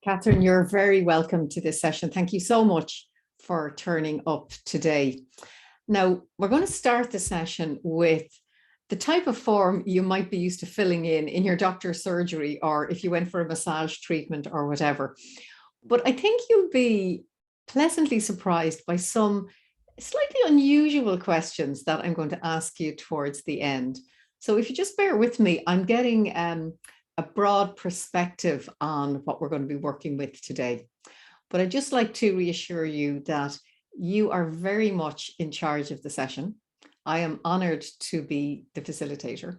Catherine, you're very welcome to this session. Thank you so much for turning up today. Now, we're going to start the session with the type of form you might be used to filling in your doctor's surgery, or if you went for a massage treatment or whatever. But I think you'll be pleasantly surprised by some slightly unusual questions that I'm going to ask you towards the end. So if you just bear with me, I'm getting a broad perspective on what we're going to be working with today. But I'd just like to reassure you that you are very much in charge of the session. I am honored to be the facilitator,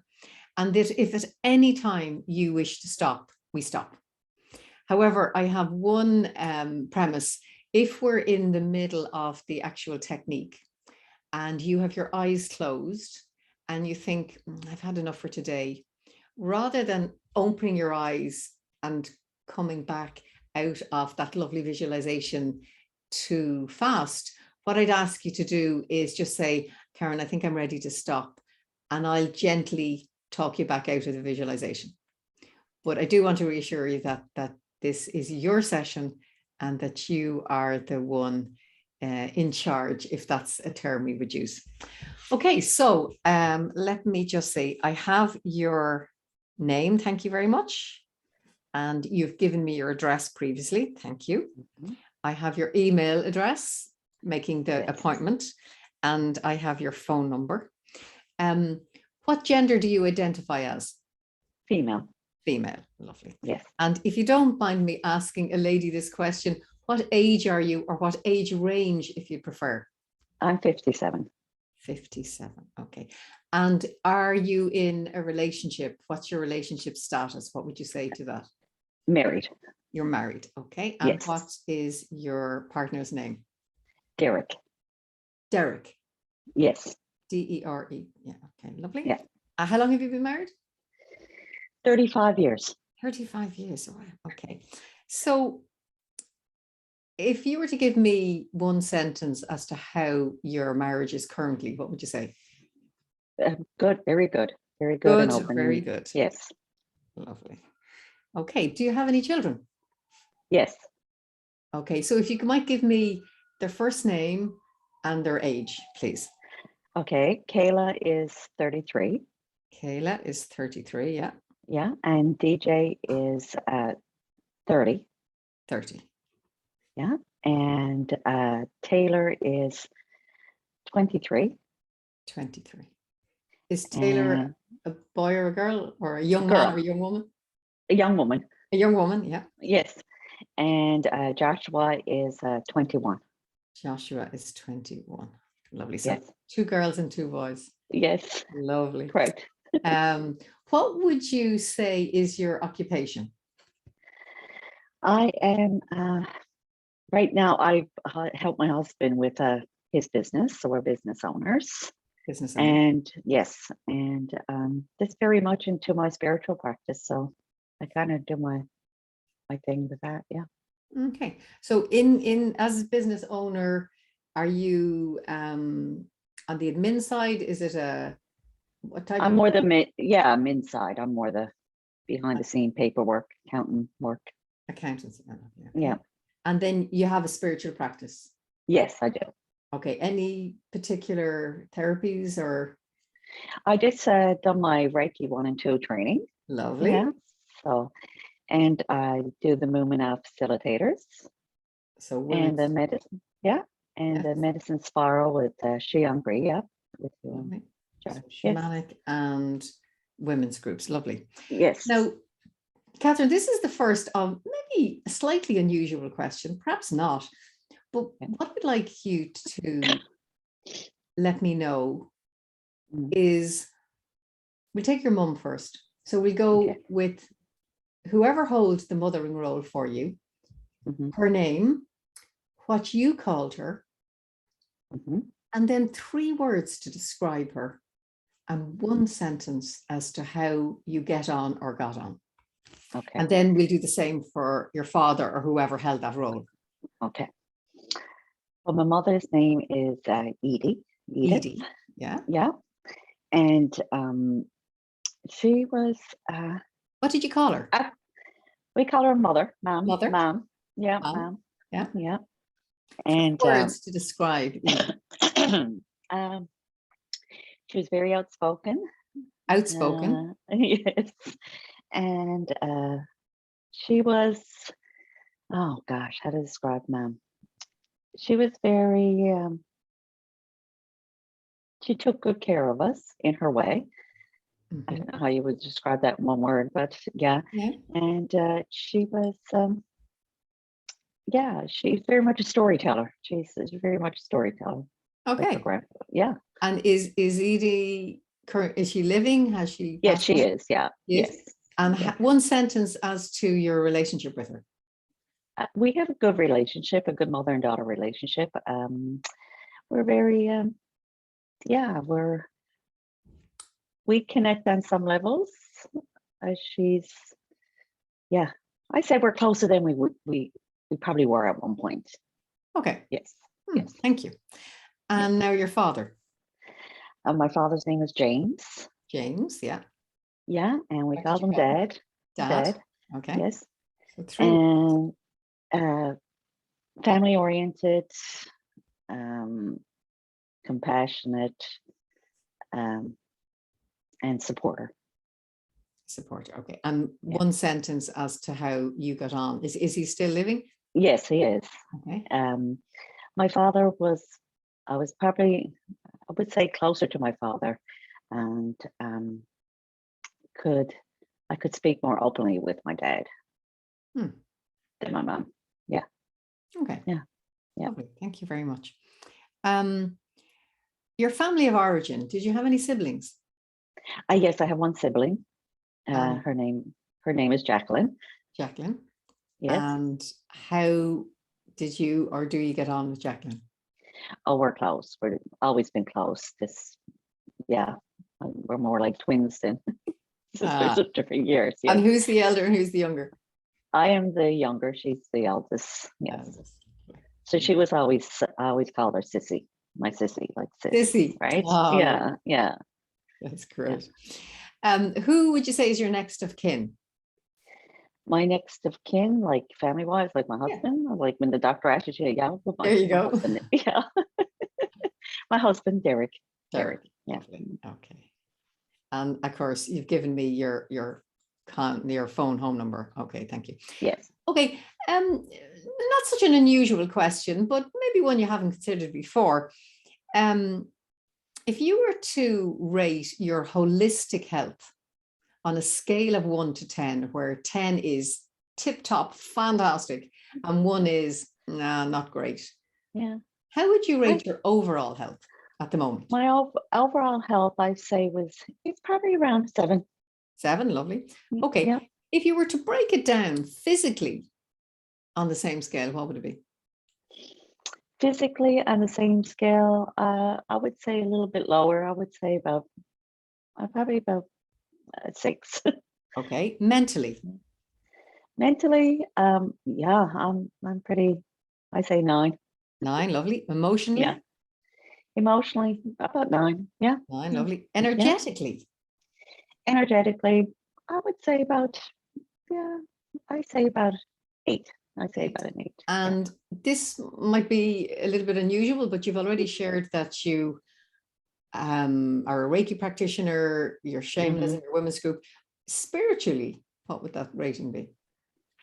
and that if at any time you wish to stop, we stop. However, I have one premise. If we're in the middle of the actual technique and you have your eyes closed and you think, I've had enough for today, rather than opening your eyes and coming back out of that lovely visualization too fast, what I'd ask you to do is just say, Karen, I think I'm ready to stop, and I'll gently talk you back out of the visualization. But I do want to reassure you that this is your session and that you are the one in charge, if that's a term we would use. Okay, so let me just say, I have your name, thank you very much. And you've given me your address previously, thank you. I have your email address, making the appointment, and I have your phone number. What gender do you identify as? Female. Female, lovely. Yes. And if you don't mind me asking a lady this question, what age are you, or what age range, if you prefer? I'm 57. 57, okay. And are you in a relationship? What's your relationship status? What would you say to that? Married. You're married, okay. And yes. what is your partner's name? Derek. Derek? Yes. D-E-R-E, yeah, okay, lovely. Yeah. How long have you been married? 35 years. 35 years, wow, okay. So if you were to give me one sentence as to how your marriage is currently, what would you say? Good, very good. Very good. Good, and open. very good. Yes. Lovely. Okay, do you have any children? Yes. Okay, so if you might give me their first name and their age, please. Okay, Kayla is 33. Kayla is 33, yeah. Yeah, and DJ is 30. 30. Yeah, and Taylor is 23. 23. Is Taylor a boy or a girl, or a young girl. man or a young woman? A young woman. A young woman, yeah. Yes, and Joshua is 21. Joshua is 21. Lovely. So yes. 2 girls and 2 boys. Yes. Lovely. Correct. What would you say is your occupation? I am, right now, I help my husband with his business, so we're business owners. Business owner. And yes, and that's very much into my spiritual practice, so I kind of do my thing with that, yeah. Okay, so in as a business owner, are you on the admin side? Is it what type? I'm more the admin side. I'm more the behind the scene paperwork, accounting work. Accountants. Okay. Yeah. And then you have a spiritual practice. Yes, I do. Okay. Any particular therapies or? I just done my Reiki 1 and 2 training. Lovely. Yeah. So, and I do the Mumina facilitators. So and the medicine, yeah, and the medicine spiral with Shiangri, yeah, with so shamanic and women's groups. Lovely. Yes. Now, Catherine, this is the first of maybe a slightly unusual question, perhaps not, but what I'd like you to let me know is, we'll take your mum first. So we go with whoever holds the mothering role for you, her name, what you called her, and then 3 words to describe her, and 1 sentence as to how you get on or got on. Okay. And then we'll do the same for your father or whoever held that role. Okay. Well, my mother's name is Edie. Edie. Yeah. Yeah. And she was. What did you call her? We call her mother, mom, Mother? mom. Yeah, Mom? mom. Yeah. Yeah. Three And words to describe um, she was very outspoken. outspoken. Yes. And she was, oh gosh, how to describe mom? She was very, she took good care of us in her way. I Mhm. don't know how you would describe that in one word, but yeah. Yeah. And she was, yeah, she's very much a storyteller. She's very much a storyteller. Like her Okay. grandfather. Yeah. And is Edie current? Is she living? Has she Yes, passed she on? is. Yeah. Yes. Yes. And Yeah. one sentence as to your relationship with her. We have a good relationship, a good mother and daughter relationship. We're very, yeah, we connect on some levels. She's, yeah, I say we're closer than we probably were at one point. Okay. Yes. Yes. Thank you. Yeah. And now your father. My father's name is James. James. Yeah. Yeah, and we What did called you him call him? Dad. Dad. Dad. Okay. Yes. So three. And family oriented, compassionate, and supporter. Supporter. Okay. And Yeah. one sentence as to how you got on. Is he still living? Yes, he is. Okay. My father was, I was probably, I would say closer to my father, and I could speak more openly with my dad Hmm. than my mom. Yeah. Okay. Yeah. Yeah. Lovely. Thank you very much. Your family of origin, did you have any siblings? Yes, I have one sibling. Um, Her name is Jacqueline. Jacqueline. Yes. And how did you or do you get on with Jacqueline? Oh, we're close. We've always been close. Yeah, we're more like twins than sisters of different years. Yeah. And who's the elder and who's the younger? I am the younger. She's the eldest. Yes. So she was I always called her Sissy, my Sissy, like Sissy. right? Oh, Yeah, yeah. that's great. Yeah. Who would you say is your next of kin? My next of kin, like family wise, like my husband, like when the doctor asked you, yeah, with There you my go. husband, yeah. My husband, Derek. Derek. Yeah. Okay. And of course, you've given me your phone home number. Okay, thank you. Yes. Okay. Not such an unusual question, but maybe one you haven't considered before. If you were to rate your holistic health on a scale of 1 to 10, where 10 is tip top, fantastic, and 1 is not great. Yeah. How would you rate your overall health at the moment? My overall health, I'd say, it's probably around 7. 7, lovely. Okay. Yeah. If you were to break it down physically on the same scale, what would it be? Physically on the same scale, I would say a little bit lower. I would say probably about 6. Okay. Mentally? Mentally, yeah, I'm pretty, I say 9. 9, lovely. Emotionally? Yeah. Emotionally, about 9. Yeah. 9, lovely. Yeah. Energetically? Energetically, I would say about, yeah, I say about 8. I'd say about an 8. And this might be a little bit unusual, but you've already shared that you are a Reiki practitioner, you're shameless in your women's group. Spiritually, what would that rating be?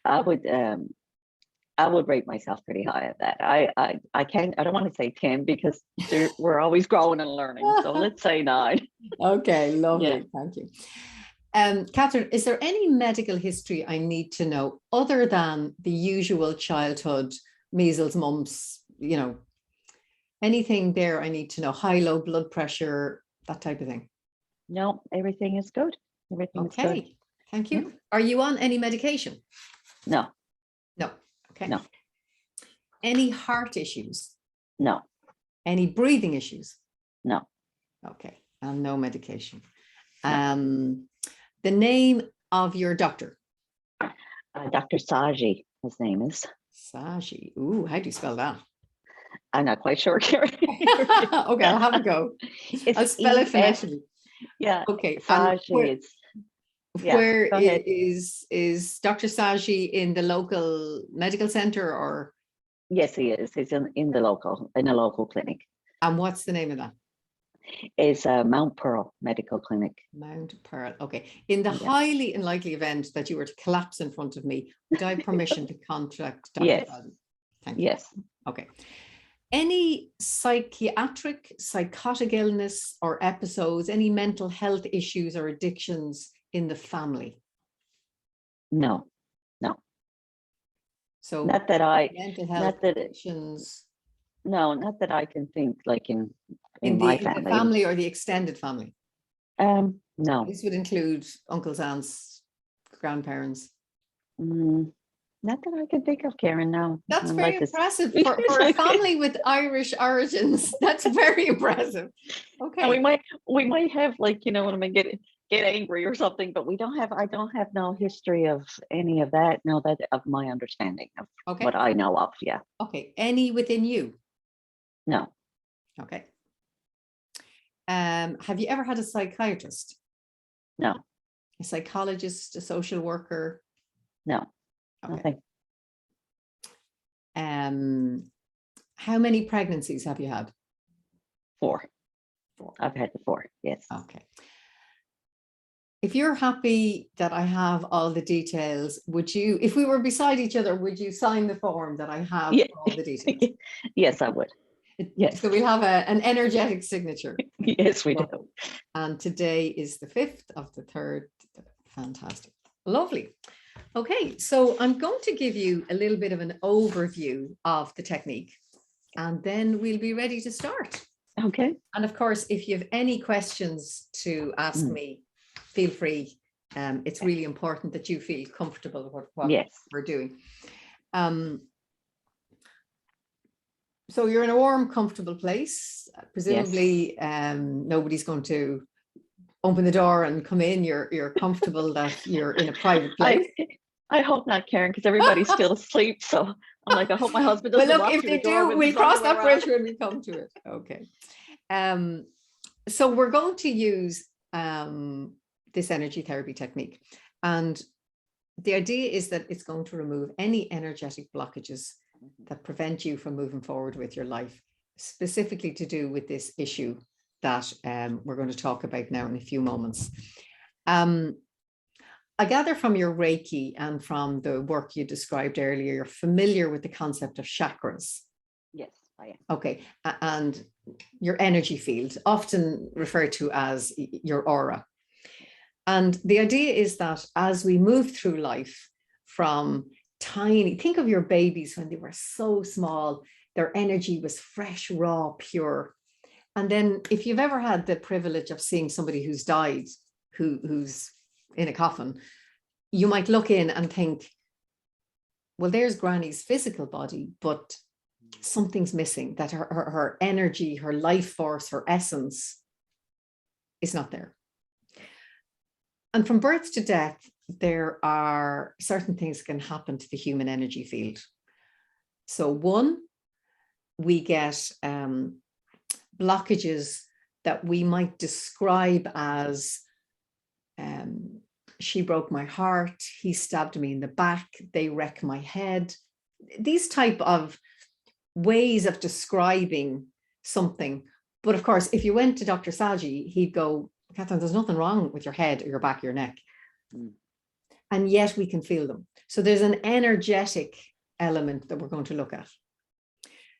I would rate myself pretty high at that. I don't want to say 10 because we're always growing and learning. So let's say 9. Okay, lovely. Yeah. Thank you. Catherine, is there any medical history I need to know other than the usual childhood, measles, mumps, anything there I need to know? High, low blood pressure, that type of thing? No, everything is good. Everything is good. Okay, thank you. Are you on any medication? No. No. Okay. No. Any heart issues? No. Any breathing issues? No. Okay, and no medication. No. The name of your doctor? Dr. Saji, his name is. Saji. Ooh, how do you spell that? I'm not quite sure. Okay, I'll have a go. I'll spell it phonetically. Yeah. Okay. Saji, Yeah, Where go ahead. is Dr. Saji in the local medical center, or Yes, he is. He's in a local clinic. and what's the name of that? It's Mount Pearl Medical Clinic. Mount Pearl. Okay. In the Yeah. highly unlikely event that you were to collapse in front of me, would I have permission to contact Dr. Yes. Saji? Thank you. Yes. Okay. Any psychiatric, psychotic illness or episodes, any mental health issues or addictions in the family? No. So Not that I. mental health Not that. addictions No, not that I can think. Like in in my the family. family or the extended family. No. This would include uncles, aunts, grandparents. Not that I can think of, Karen. No. That's I'm very like this- impressive for a family with Irish origins. That's very impressive. Okay. And we might have, like, when I get angry or something, but I don't have no history of any of that. No, that of my understanding of Okay. what I know of. Yeah. Okay. Any within you? No. Okay. Have you ever had a psychiatrist? No. A psychologist, a social worker? No. Okay. Nothing. How many pregnancies have you had? 4. 4. I've had the 4. Yes. Okay. If you're happy that I have all the details, would you, if we were beside each other, would you sign the form that I have Yeah. all the details? Yes, I would. Yes. So we'll have an energetic signature. Yes, we do. And today is the 5th of the 3rd. Fantastic. Lovely. Okay, so I'm going to give you a little bit of an overview of the technique, and then we'll be ready to start. Okay. And of course, if you have any questions to ask me, feel free. It's really important that you feel comfortable with what Yes. we're doing. So you're in a warm, comfortable place. Presumably, nobody's going to open the door and come in. You're comfortable that you're in a private place. I hope not, Karen, because everybody's still asleep. So I'm like, I hope my husband doesn't. Well, look, walk if through they the door do, with we'll his cross that underwear bridge when we come to it. Okay. So we're going to use this energy therapy technique. And the idea is that it's going to remove any energetic blockages that prevent you from moving forward with your life, specifically to do with this issue that we're going to talk about now in a few moments. I gather from your Reiki and from the work you described earlier, you're familiar with the concept of chakras. Yes, I am. Okay, and your energy field, often referred to as your aura. And the idea is that as we move through life from tiny, think of your babies when they were so small, their energy was fresh, raw, pure. And then if you've ever had the privilege of seeing somebody who's died, who's in a coffin, you might look in and think, well, there's Granny's physical body, but something's missing, that her energy, her life force, her essence is not there. And from birth to death, there are certain things that can happen to the human energy field. So one, we get blockages that we might describe as she broke my heart, he stabbed me in the back, they wreck my head. These type of ways of describing something. But of course, if you went to Dr. Saji, he'd go, Catherine, there's nothing wrong with your head or your back or your neck. And yet we can feel them. So there's an energetic element that we're going to look at.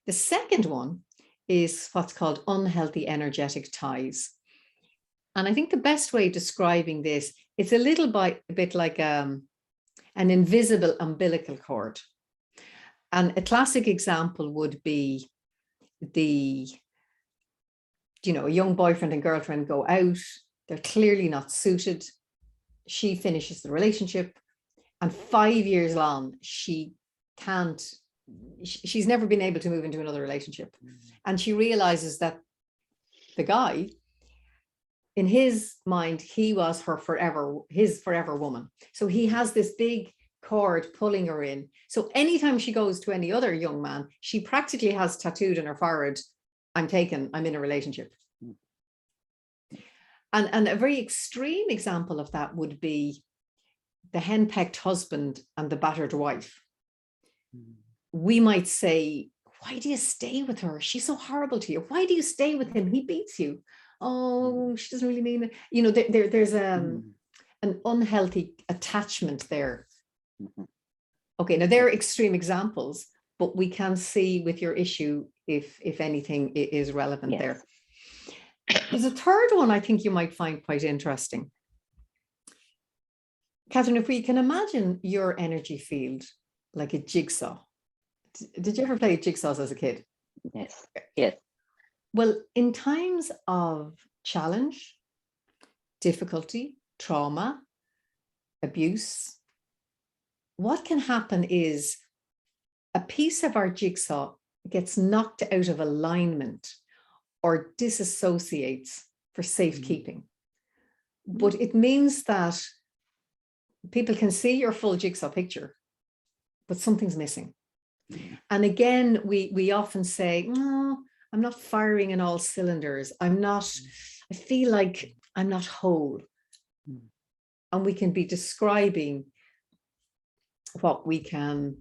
The second one is what's called unhealthy energetic ties. And I think the best way of describing this, it's a little bit like an invisible umbilical cord. And a classic example would be a young boyfriend and girlfriend go out, they're clearly not suited. She finishes the relationship, and 5 years on, she's never been able to move into another relationship. And she realizes that the guy, in his mind, he was his forever woman. So he has this big cord pulling her in. So anytime she goes to any other young man, she practically has tattooed on her forehead, I'm taken, I'm in a relationship. And a very extreme example of that would be the henpecked husband and the battered wife. We might say, why do you stay with her? She's so horrible to you. Why do you stay with him? He beats you. Oh, she doesn't really mean it. You know, there's an unhealthy attachment there. Okay, now they're extreme examples, but we can see with your issue if anything is relevant there. There's a third one I think you might find quite interesting. Catherine, if we can imagine your energy field like a jigsaw. Did you ever play jigsaws as a kid? Yes. Yes. Well, in times of challenge, difficulty, trauma, abuse, what can happen is a piece of our jigsaw gets knocked out of alignment or disassociates for safekeeping. But it means that people can see your full jigsaw picture, but something's missing. And again, we often say, no, I'm not firing in all cylinders. I feel like I'm not whole. And we can be describing what we can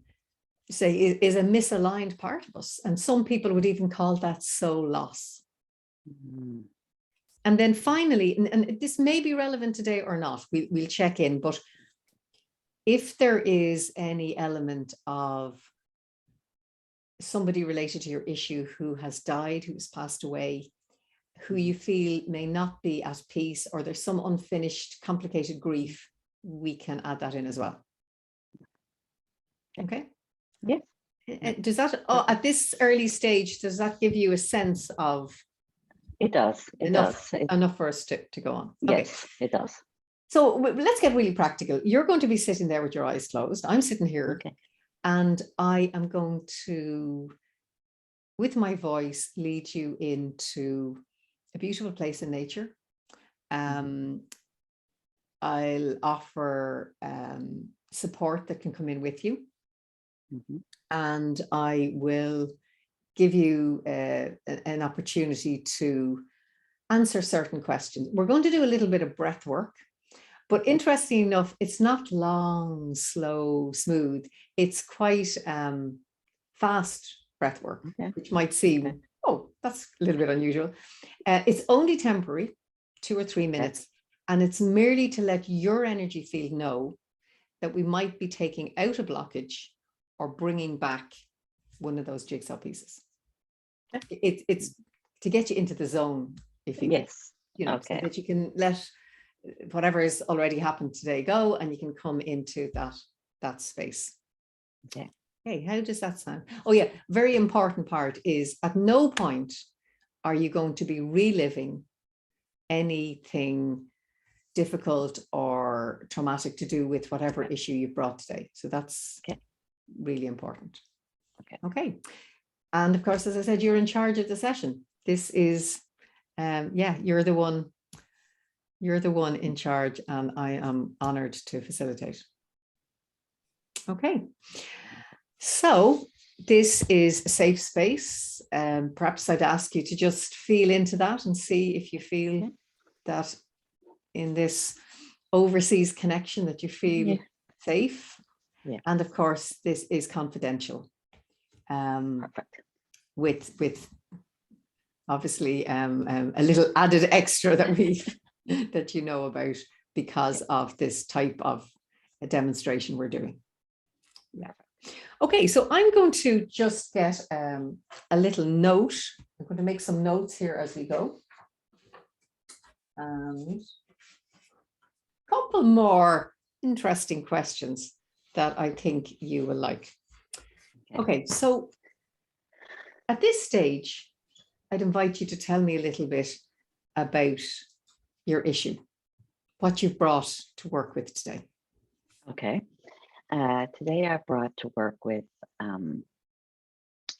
say is a misaligned part of us. And some people would even call that soul loss. And then finally, and this may be relevant today or not, we'll check in, but if there is any element of somebody related to your issue who has died, who has passed away, who you feel may not be at peace, or there's some unfinished, complicated grief, we can add that in as well. Okay. Yeah. Does that, at this early stage, does that give you a sense of? It does. Enough for us to go on. Yes, okay. It does. So let's get really practical. You're going to be sitting there with your eyes closed. I'm sitting here. Okay. And I am going to, with my voice, lead you into a beautiful place in nature. I'll offer support that can come in with you. And I will give you an opportunity to answer certain questions. We're going to do a little bit of breath work. But interesting enough, it's not long, slow, smooth. It's quite fast breath work, which might seem, oh, that's a little bit unusual. It's only temporary, 2 or 3 minutes, and it's merely to let your energy field know that we might be taking out a blockage or bringing back one of those jigsaw pieces. It's to get you into the zone, if you so that you can let whatever has already happened today go, and you can come into that space. Hey, how does that sound? Oh yeah, very important part is at no point are you going to be reliving anything difficult or traumatic to do with whatever issue you've brought today. So that's really important. Okay. And of course, as I said, you're in charge of the session. This is, you're the one in charge, and I am honored to facilitate. Okay. So this is a safe space. Perhaps I'd ask you to just feel into that and see if you feel that in this overseas connection that you feel safe. And of course, this is confidential. With obviously a little added extra that that you know about because of this type of a demonstration we're doing. Okay, so I'm going to just get a little note. I'm going to make some notes here as we go. And a couple more interesting questions that I think you will like. Okay, so at this stage, I'd invite you to tell me a little bit about your issue, what you've brought to work with today. Okay. Today I brought to work with,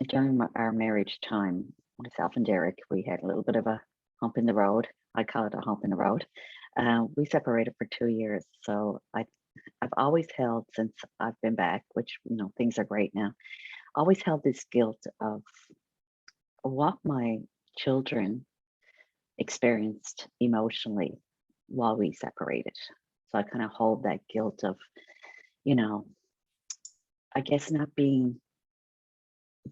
during our marriage time, myself and Derek, we had a little bit of a hump in the road. I call it a hump in the road. We separated for 2 years. So I've always held, since I've been back, which, things are great now, always held this guilt of what my children experienced emotionally while we separated. So I kind of hold that guilt of, you know, I guess not being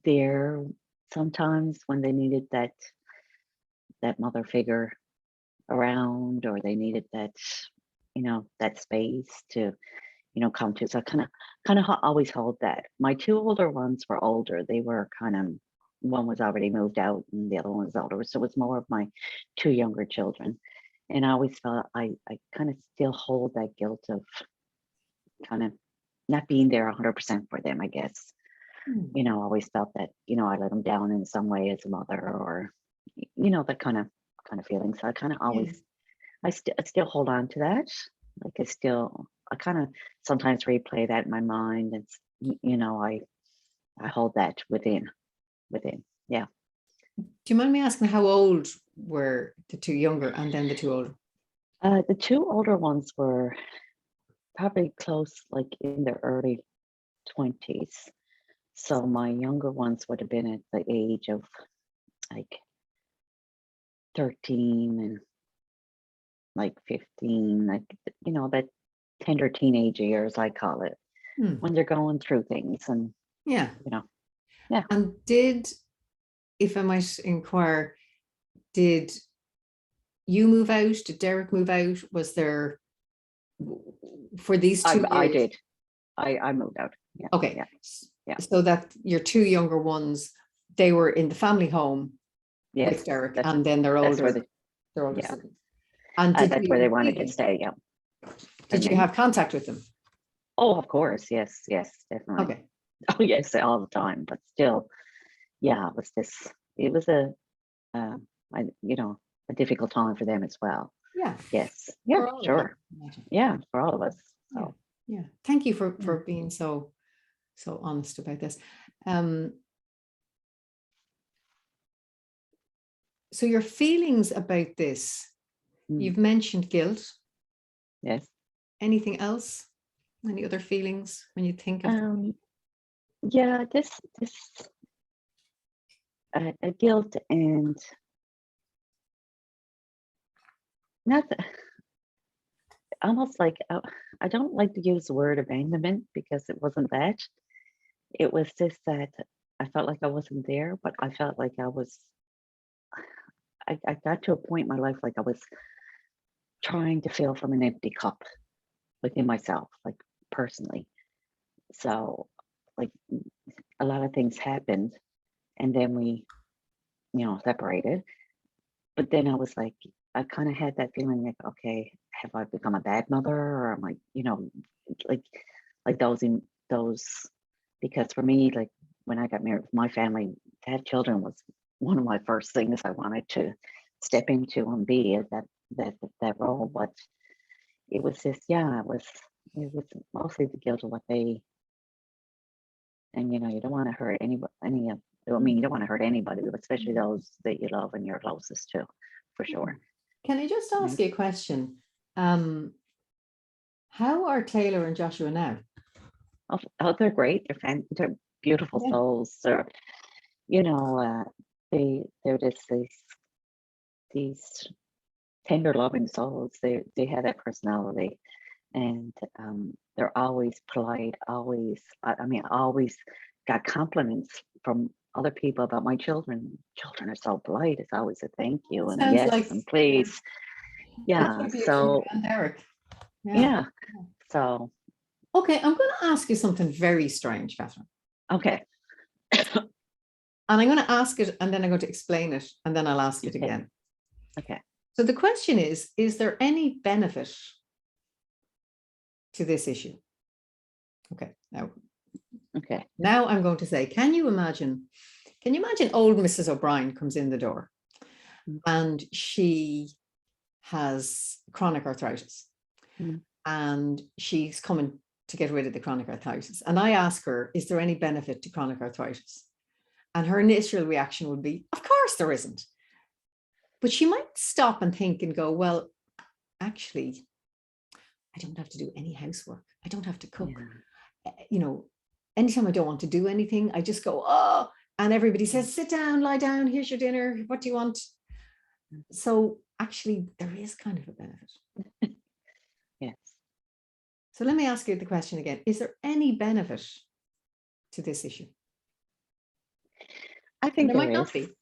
there sometimes when they needed that mother figure around, or they needed that, that space to, come to. So I kind of always hold that. My two older ones were older. They were kind of, one was already moved out and the other one was older. So it was more of my two younger children. And I always felt I kind of still hold that guilt of kind of not being there 100% for them, I guess. I always felt that, I let them down in some way as a mother, or, that kind of feeling. So I kind of always, I still hold on to that. Like I kind of sometimes replay that in my mind, and I hold that within. Yeah. Do you mind me asking how old were the two younger and then the two older? The two older ones were probably close, like in their early 20s. So my younger ones would have been at the age of like 13 and like 15, like, that tender teenage years, I call it, when they're going through things. And, yeah. Yeah. And if I might inquire, did you move out? Did Derek move out? Was there, for these 2 years? I did. I moved out. Yeah. Okay. Yeah. So that your two younger ones, they were in the family home with Derek, and then they're older. They're older. Yeah. And that's where they wanted to stay. Yeah. Did you have contact with them? Oh, of course. Yes, definitely. Okay. Oh, yes, all the time. But still, yeah, it was a difficult time for them as well. Yeah. Yes. Yeah, sure. Yeah, for all of us. So yeah. Thank you for being so honest about this. So your feelings about this, you've mentioned guilt. Yes. Anything else? Any other feelings when you think of yeah, this guilt, and not almost like, I don't like to use the word abandonment, because it wasn't that. It was just that I felt like I wasn't there, but I felt like I got to a point in my life like I was trying to fill from an empty cup within myself, like personally. So like a lot of things happened, and then we, separated. But then I was like, I kind of had that feeling like, okay, have I become a bad mother, or am I, like those, because for me, like when I got married, my family to have children was one of my first things I wanted to step into and be at that role. But it was just, it was mostly the guilt of what they, and you don't want to hurt anybody, you don't want to hurt anybody, especially those that you love and you're closest to, for sure. Can I just ask you a question? How are Taylor and Joshua now? Oh, they're great. They're beautiful souls. They're, they're just these tender, loving souls. They have that personality, and they're always polite. Always, I always got compliments from other people about my children. Children are so polite. It's always a thank you and yes and please. Yeah. So Derek. Yeah. So. Okay, I'm going to ask you something very strange, Catherine. Okay. And I'm going to ask it, and then I'm going to explain it, and then I'll ask it again. Okay. So the question is there any benefit to this issue? Okay. Now I'm going to say, can you imagine old Mrs. O'Brien comes in the door and she has chronic arthritis and she's coming to get rid of the chronic arthritis. And I ask her, is there any benefit to chronic arthritis? And her initial reaction would be, of course there isn't. But she might stop and think and go, well, actually, I don't have to do any housework. I don't have to cook. Anytime I don't want to do anything, I just go, oh, and everybody says, sit down, lie down, here's your dinner. What do you want? So actually, there is kind of a benefit. Yes. So let me ask you the question again. Is there any benefit to this issue? I think There might there not is. be.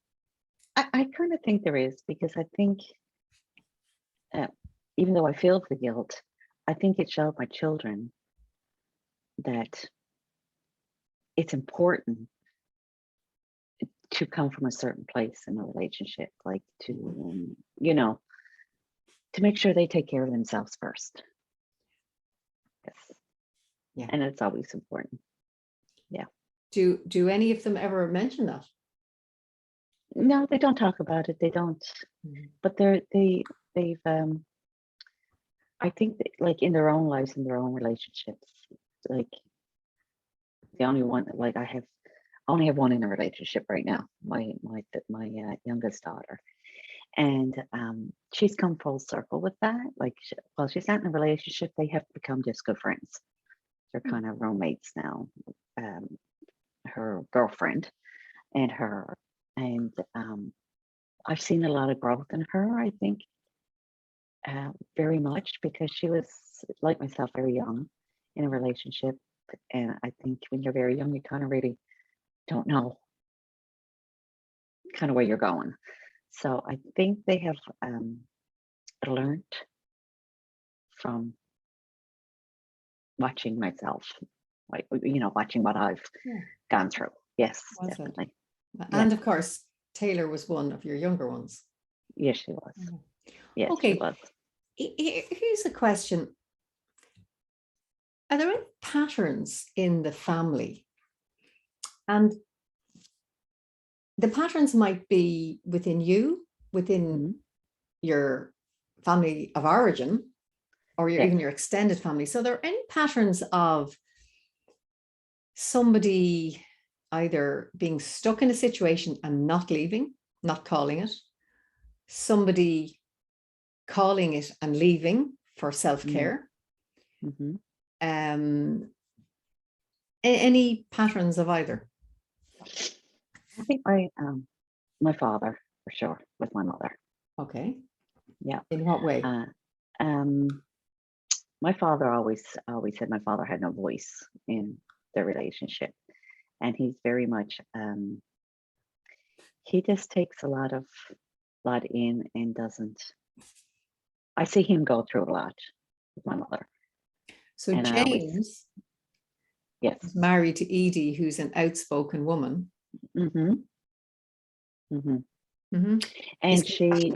I kind of think there is, because I think, uh, even though I feel the guilt, I think it showed my children that it's important to come from a certain place in a relationship, like to, to make sure they take care of themselves first. Yes. Yeah. And it's always important. Do any of them ever mention that? No, they don't talk about it. They don't, but they've, I think that, like, in their own lives, in their own relationships, like, the only one, like, I only have one in a relationship right now, my youngest daughter, and she's come full circle with that. Like, while she's not in a relationship, they have become just good friends. They're kind of roommates now. Her girlfriend and her, and I've seen a lot of growth in her, I think, very much, because she was, like myself, very young in a relationship. And I think when you're very young, you kind of really don't know kind of where you're going. So I think they have learned from watching myself, like, watching what I've Yeah. gone through. Yes, Well said. definitely. And of course, Taylor was one of your younger ones. Yes, she was. Yes, she Okay. was. Here's a question. Are there any patterns in the family? And the patterns might be within you, within your family of origin, or even your extended family. So there are any patterns of somebody either being stuck in a situation and not leaving, not calling it, somebody calling it and leaving for self-care? Any patterns of either? I think my father, for sure, with my mother. Okay. Yeah. In what way? My father always said my father had no voice in their relationship, and he's very much he just takes a lot in and doesn't. I see him go through a lot with my mother. So and James yes, is married to Edie, who's an outspoken woman. And she,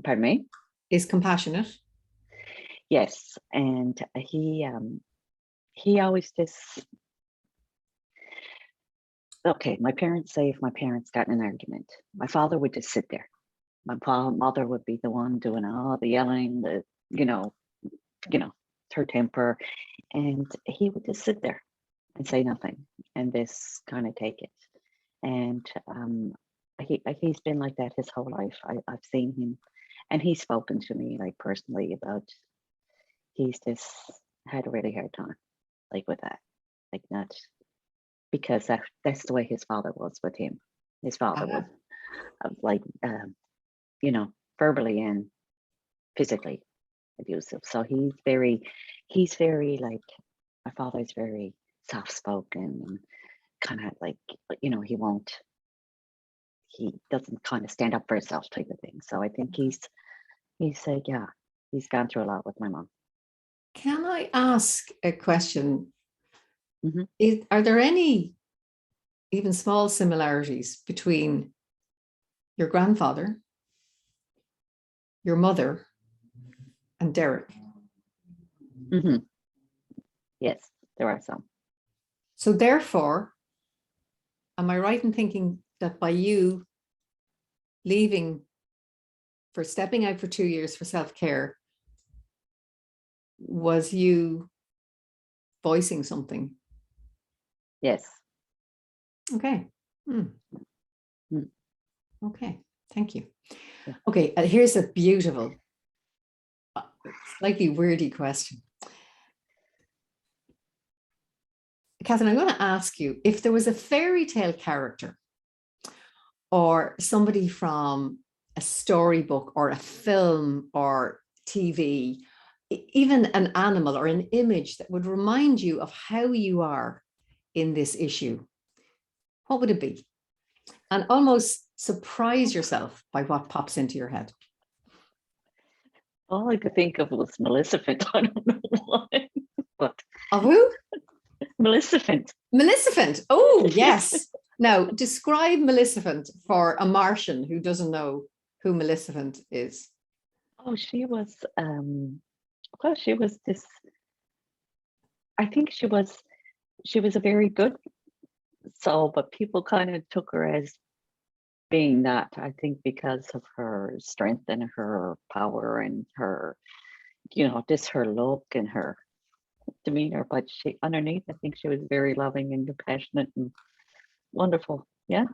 pardon me, is compassionate. Yes, and he always just, okay, my parents say if my parents got in an argument, my father would just sit there. My mother would be the one doing all the yelling, the her temper, and he would just sit there and say nothing and just kind of take it. And he's been like that his whole life. I've seen him, and he's spoken to me, like, personally, about he's just had a really hard time, like, with that, like, not because that's the way his father was with him. His father was like, verbally and physically abusive. So he's very like, my father is very soft spoken and kind of like, he doesn't kind of stand up for himself, type of thing. So I think he's like, yeah, he's gone through a lot with my mom. Can I ask a question? Are there any even small similarities between your grandfather, your mother, and Derek? Yes, there are some. So therefore, am I right in thinking that by you leaving, for stepping out for 2 years for self-care, was you voicing something? Yes. Okay. Okay, thank you. Yeah. Okay, here's a beautiful, slightly weirdy question. Catherine, I'm going to ask you, if there was a fairy tale character or somebody from a storybook or a film or TV, even an animal or an image that would remind you of how you are in this issue, what would it be? And almost surprise yourself by what pops into your head. All I could think of was Maleficent. I don't know why, but Of who? Maleficent. Maleficent. Oh, yes. Now, describe Maleficent for a Martian who doesn't know who Maleficent is. Oh, she was well, she was this, I think she was a very good soul, but people kind of took her as being that, I think, because of her strength and her power and her, just her look and her demeanor. But she, underneath, I think she was very loving and compassionate and wonderful. Yeah.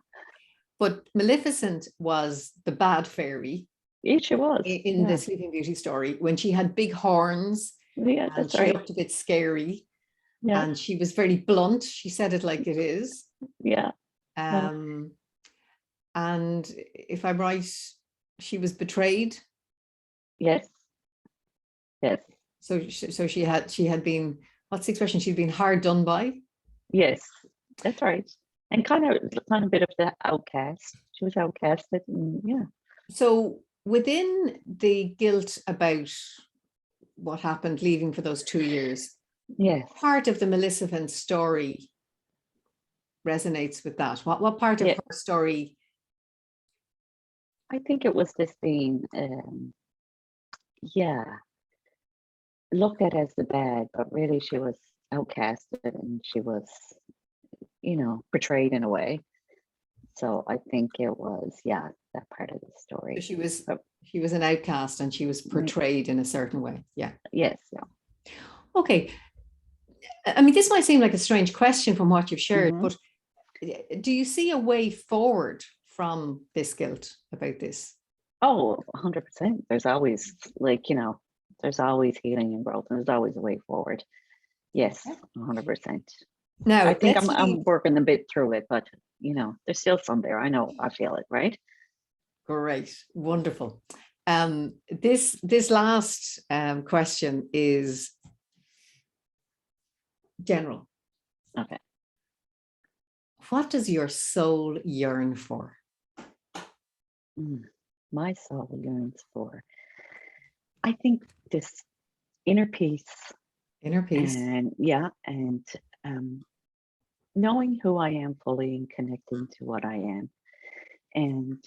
But Maleficent was the bad fairy. Yeah, she was. In the Sleeping Beauty story, when she had big horns. Yeah, and that's she right. looked a bit scary. Yeah. And she was very blunt. She said it like it is. Yeah. And if I'm right, she was betrayed. Yes. Yes. So she had been, what's the expression? She'd been hard done by. Yes, that's right. And kind of a bit of the outcast. She was outcasted, and yeah. So within the guilt about what happened leaving for those 2 years, Yes. part of the Maleficent story resonates with that? What part of her story? I think it was this being, looked at as the bad, but really she was outcasted and she was, portrayed in a way. So I think it was, that part of the story. So she was an outcast and she was portrayed in a certain way. Yeah. Yes. Yeah. Okay. I mean, this might seem like a strange question from what you've shared, but do you see a way forward from this guilt about this? Oh, 100%. There's always there's always healing and growth, and there's always a way forward. Yes, 100%. Now, I think I'm working a bit through it, but there's still some there. I know, I feel it, right? Great, wonderful. This last question is general. Okay. What does your soul yearn for? My soul yearns for, I think, this inner peace. Inner peace. And knowing who I am fully and connecting to what I am. And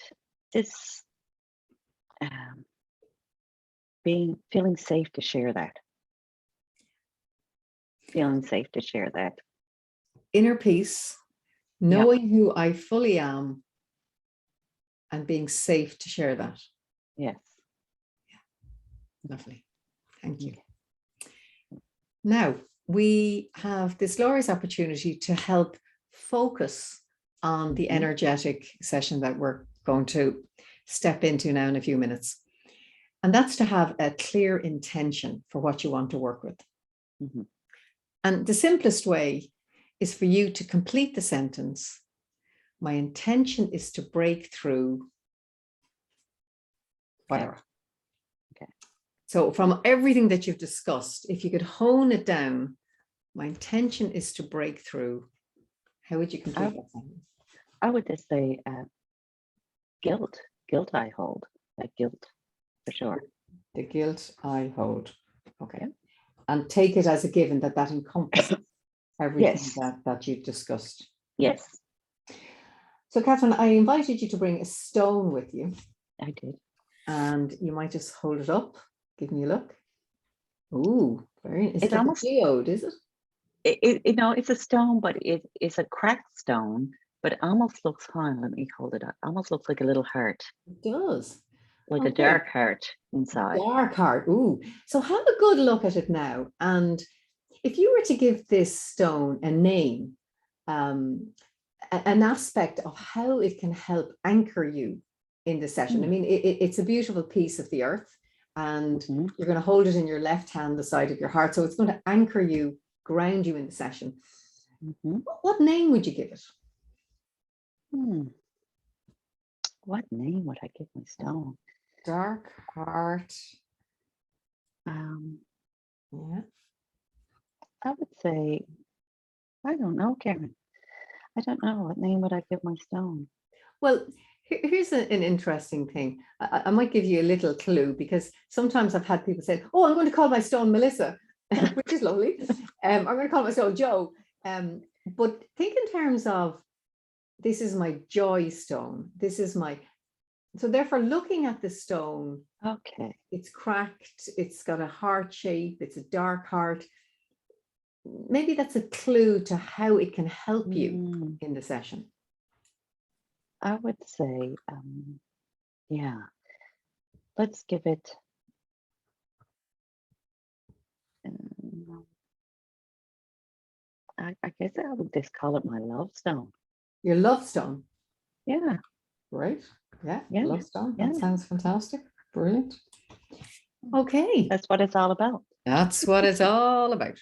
this feeling safe to share that. Feeling safe to share that. Inner peace, knowing who I fully am, and being safe to share that. Yes. Yeah. Lovely. Thank you. Now, we have this glorious opportunity to help focus on the energetic session that we're going to step into now in a few minutes. And that's to have a clear intention for what you want to work with. And the simplest way is for you to complete the sentence. My intention is to break through whatever. Okay. So from everything that you've discussed, if you could hone it down, my intention is to break through, how would you complete that sentence? I would just say guilt. Guilt I hold. That guilt, for sure. The guilt I hold. Okay. And take it as a given that encompasses everything that you've discussed. Yes. So, Catherine, I invited you to bring a stone with you. I did. And you might just hold it up. Give me a look. Ooh, it's like almost a geode, is it? It's a stone, but it's a cracked stone, but it almost looks, let me hold it up. Almost looks like a little heart. It does. Like a dark heart inside. Dark heart. Ooh. So have a good look at it now. And if you were to give this stone a name, an aspect of how it can help anchor you in the session. I mean, it's a beautiful piece of the earth, and you're going to hold it in your left hand, the side of your heart. So it's going to anchor you, ground you in the session. What name would you give it? What name would I give my stone? Dark heart. Um, Yeah. I would say, I don't know, Karen. I don't know. What name would I give my stone? Well, here's an interesting thing. I might give you a little clue because sometimes I've had people say, "Oh, I'm going to call my stone Melissa," which is lovely. I'm going to call my stone Joe. But think in terms of this is my joy stone. This is my. So therefore, looking at the stone, Okay. it's cracked. It's got a heart shape. It's a dark heart. Maybe that's a clue to how it can help you in the session. I would say, yeah, let's give it. I guess I would just call it my love stone. Your love stone. Yeah. Right. Yeah. Yeah. Love stone. Yeah. That sounds fantastic. Brilliant. Okay. That's what it's all about. That's what it's all about.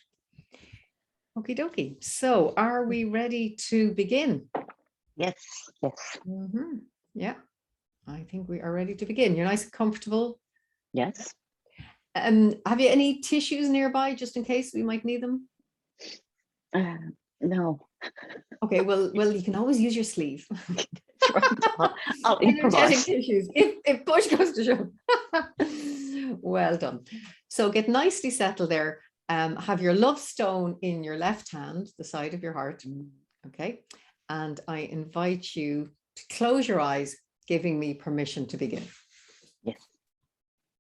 Okie dokie. So are we ready to begin? Yes. Yes. Yeah. I think we are ready to begin. You're nice and comfortable. Yes. Have you any tissues nearby just in case we might need them? No. Okay, well, you can always use your sleeve. That's right. I'll Energetic improvise. tissues, if push comes to shove. Well done. So get nicely settled there. Have your love stone in your left hand, the side of your heart. Okay. And I invite you to close your eyes, giving me permission to begin. Yes.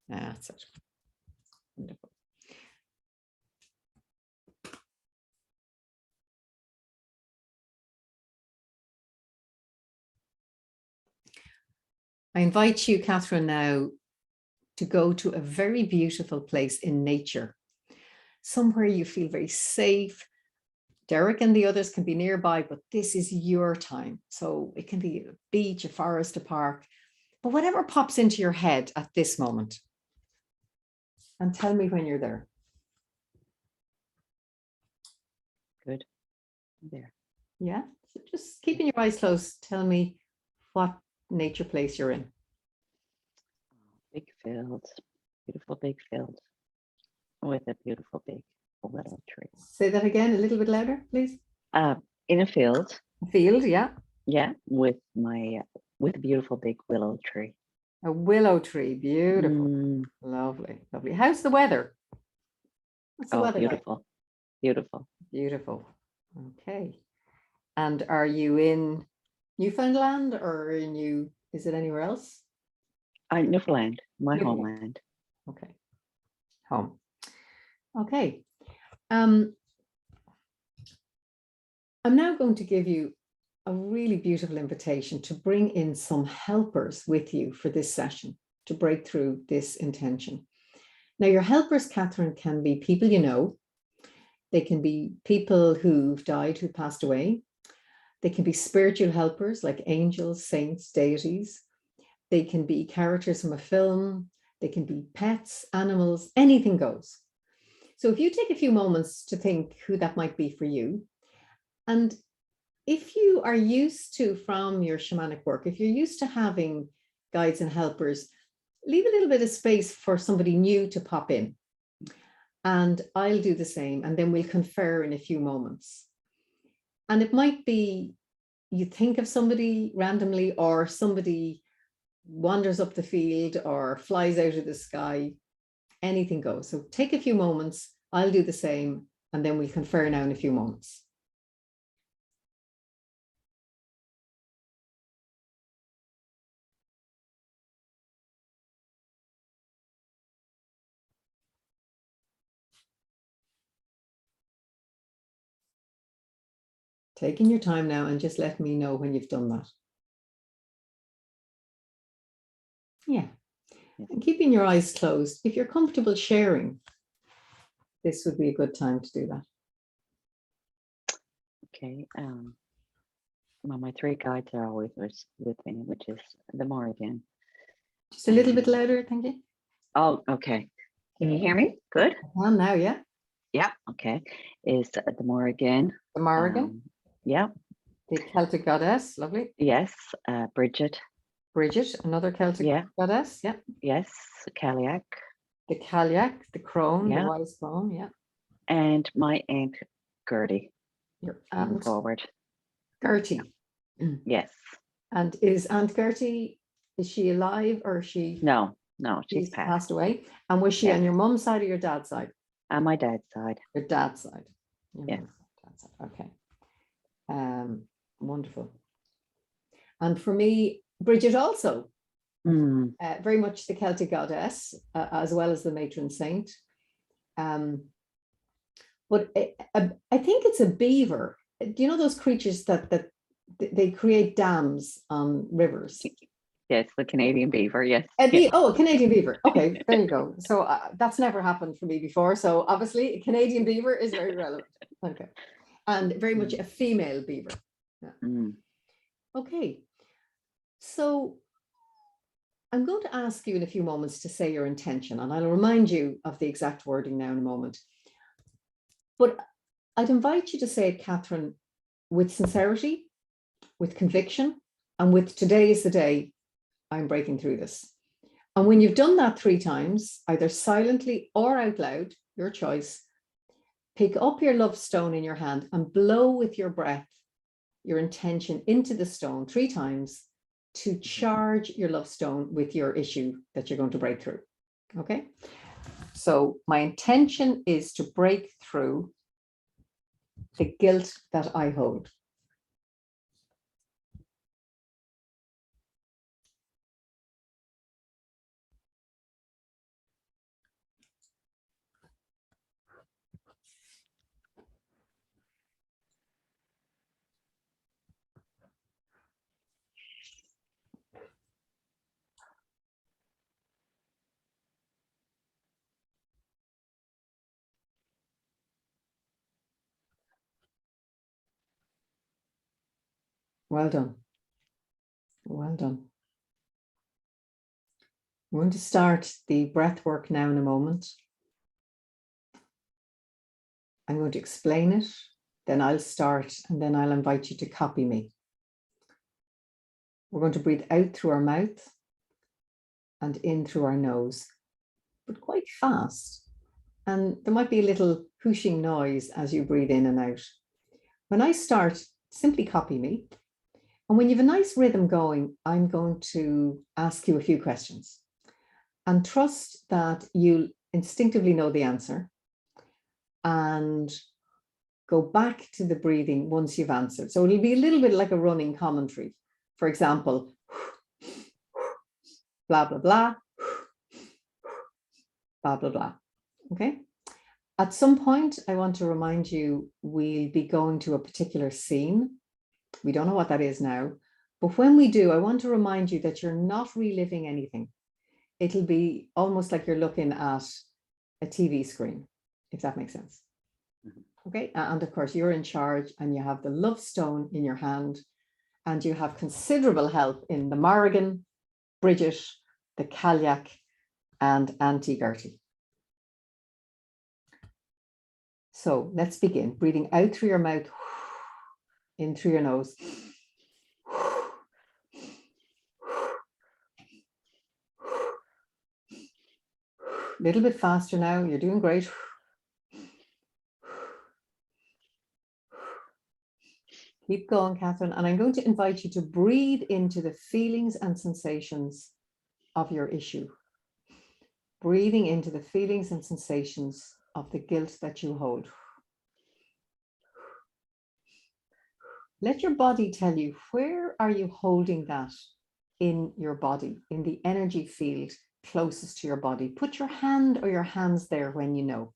That's it. Wonderful. I invite you, Catherine, now to go to a very beautiful place in nature, somewhere you feel very safe. Derek and the others can be nearby, but this is your time. So it can be a beach, a forest, a park, but whatever pops into your head at this moment. And tell me when you're there. Good. There. Yeah. So just keeping your eyes closed, tell me what nature place you're in. Big field. Beautiful big field. With a beautiful big willow tree. Say that again, a little bit louder, please. In a field. A field, yeah. Yeah, with a beautiful big willow tree. A willow tree, beautiful. Lovely, lovely. How's the weather? What's the weather beautiful. like? Beautiful. Beautiful. Okay. And are you in Newfoundland or is it anywhere else? Newfoundland, my homeland. Okay. Home. Okay. I'm now going to give you a really beautiful invitation to bring in some helpers with you for this session to break through this intention. Now, your helpers, Catherine, can be people you know. They can be people who've died, who passed away. They can be spiritual helpers like angels, saints, deities. They can be characters from a film. They can be pets, animals, anything goes. So if you take a few moments to think who that might be for you, and if you are used to, from your shamanic work, if you're used to having guides and helpers, leave a little bit of space for somebody new to pop in. And I'll do the same, and then we'll confer in a few moments. And it might be you think of somebody randomly, or somebody wanders up the field or flies out of the sky. Anything goes. So take a few moments. I'll do the same, and then we'll confer now in a few moments. Taking your time now, and just let me know when you've done that. Yeah. And keeping your eyes closed. If you're comfortable sharing, this would be a good time to do that. Okay. Well, my three guides are always with me, which is the Morrigan. Just a little bit louder, thank you. Oh, okay. Can you hear me? Good. Well, now, yeah. Yeah. Okay. Is the Morrigan. The Morrigan. Yeah. The Celtic goddess, lovely. Yes. Bridget. Bridget, another Celtic Yeah. goddess. Yeah. Yes. Caliac. The Cailleach, the crone, the Yeah. wise crone. Yeah. And my aunt Gertie. Your Moving aunt forward. Gertie. Yes. And is Aunt Gertie, is she alive or is she? No, she's She's passed. passed away. And was she Yes. on your mum's side or your dad's side? On my dad's side. Your dad's side. Your Yes. mum's dad's side. Okay. Wonderful. And for me, Bridget also, very much the Celtic goddess, as well as the matron saint. But I think it's a beaver. Do you know those creatures that they create dams on rivers? Yes, the Canadian beaver. Yes. Oh, a Canadian beaver. Okay, there you go. So that's never happened for me before. So obviously, a Canadian beaver is very relevant. Okay, and very much a female beaver. Yeah. Okay, so I'm going to ask you in a few moments to say your intention, and I'll remind you of the exact wording now in a moment. But I'd invite you to say it, Catherine, with sincerity, with conviction, and with today is the day I'm breaking through this. And when you've done that 3 times, either silently or out loud, your choice, pick up your love stone in your hand and blow with your breath your intention into the stone 3 times to charge your love stone with your issue that you're going to break through. Okay? So my intention is to break through the guilt that I hold. Well done. Well done. We're going to start the breath work now in a moment. I'm going to explain it, then I'll start, and then I'll invite you to copy me. We're going to breathe out through our mouth and in through our nose, but quite fast. And there might be a little whooshing noise as you breathe in and out. When I start, simply copy me. And when you have a nice rhythm going, I'm going to ask you a few questions. And trust that you'll instinctively know the answer. And go back to the breathing once you've answered. So it'll be a little bit like a running commentary. For example, blah, blah, blah, blah, blah, blah. Okay. At some point, I want to remind you, we'll be going to a particular scene. We don't know what that is now. But when we do, I want to remind you that you're not reliving anything. It'll be almost like you're looking at a TV screen, if that makes sense. Okay, and of course you're in charge and you have the love stone in your hand and you have considerable help in the Morrigan, Bridget, the Cailleach and Auntie Gertie. So let's begin. Breathing out through your mouth, in through your nose. A little bit faster now, you're doing great. Keep going, Catherine. And I'm going to invite you to breathe into the feelings and sensations of your issue. Breathing into the feelings and sensations of the guilt that you hold. Let your body tell you, where are you holding that in your body, in the energy field closest to your body? Put your hand or your hands there when you know.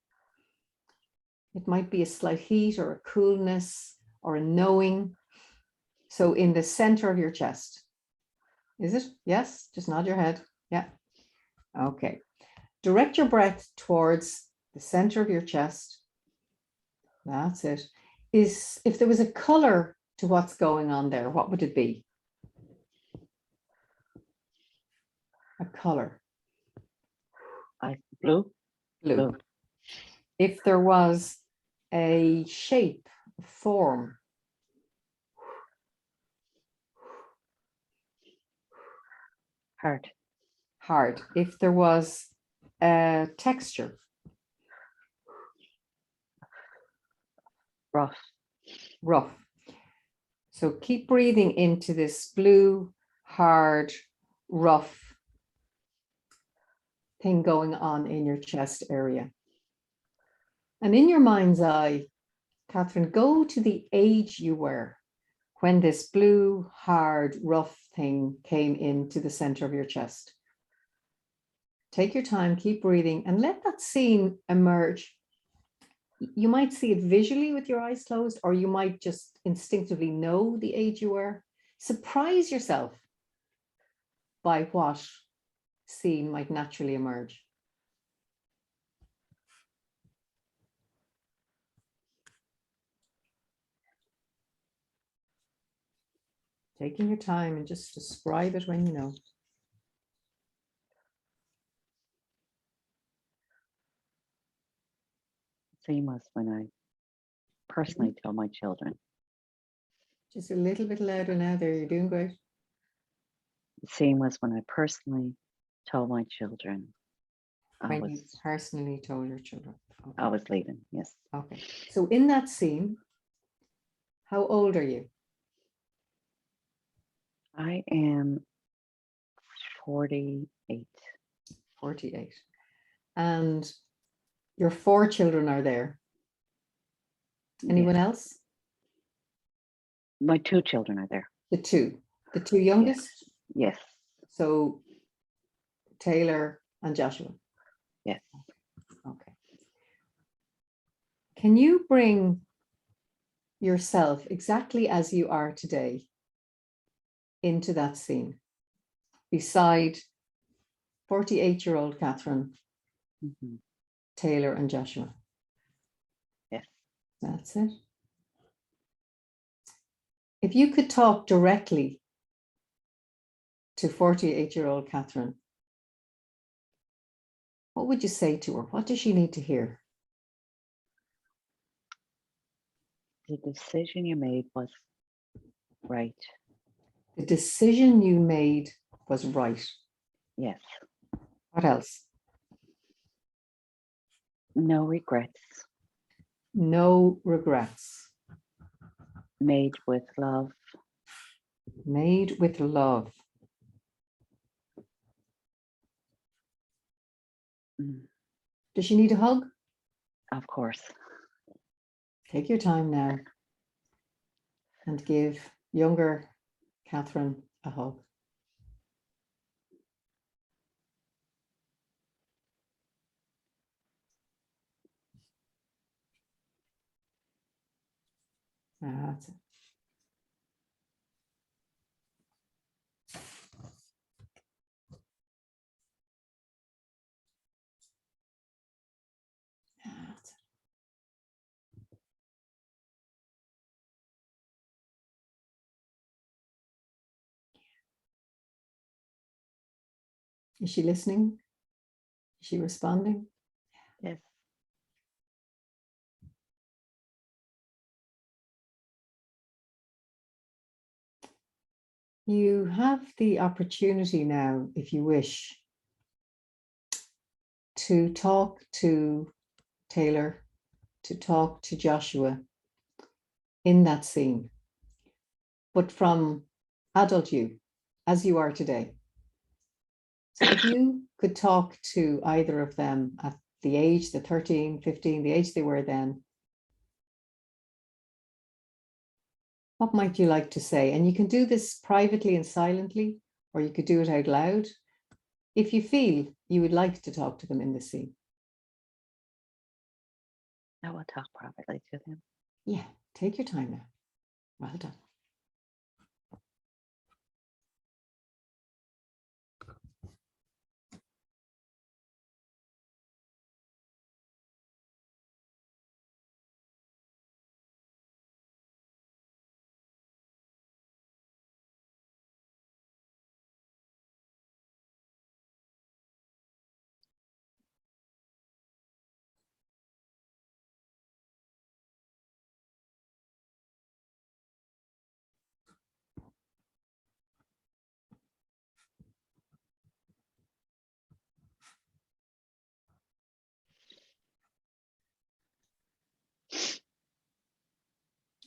It might be a slight heat or a coolness or a knowing. So in the center of your chest. Is it? Yes, just nod your head. Yeah. Okay. Direct your breath towards the center of your chest. That's it. If there was a color to what's going on there, what would it be? A color. Blue. Blue. If there was a shape, a form. Hard. Hard. If there was a texture, Rough. rough. So keep breathing into this blue, hard, rough thing going on in your chest area. And in your mind's eye, Catherine, go to the age you were when this blue, hard, rough thing came into the center of your chest. Take your time, keep breathing, and let that scene emerge. You might see it visually with your eyes closed, or you might just instinctively know the age you were. Surprise yourself by what scene might naturally emerge. Taking your time and just describe it when you know. Same as when I personally tell my children. Just a little bit louder now there, you're doing great. Same as when I personally told my children When you personally told your children. Okay. I was leaving, yes. Okay. So in that scene, how old are you? I am 48. 48. And your 4 children are there. Anyone Yes. else? My 2 children are there. The two youngest? Yes. So Taylor and Joshua. Yes. Okay. Can you bring yourself exactly as you are today into that scene beside 48-year-old Catherine, Mm-hmm. Taylor and Joshua? Yes. That's it. If you could talk directly to 48-year-old Catherine, what would you say to her? What does she need to hear? The decision you made was right. The decision you made was right. Yes. What else? No regrets. No regrets. Made with love. Made with love. Mm, Does she need a hug? of course. Take your time now and give younger Catherine a hug. That's it. That's it. Is she listening? Is she responding? Yes. You have the opportunity now, if you wish, to talk to Taylor, to talk to Joshua in that scene, but from adult you, as you are today. So if you could talk to either of them at the age, the 13, 15, the age they were then, what might you like to say? And you can do this privately and silently, or you could do it out loud, if you feel you would like to talk to them in the scene. I will talk privately to them. Yeah, take your time now. Well done.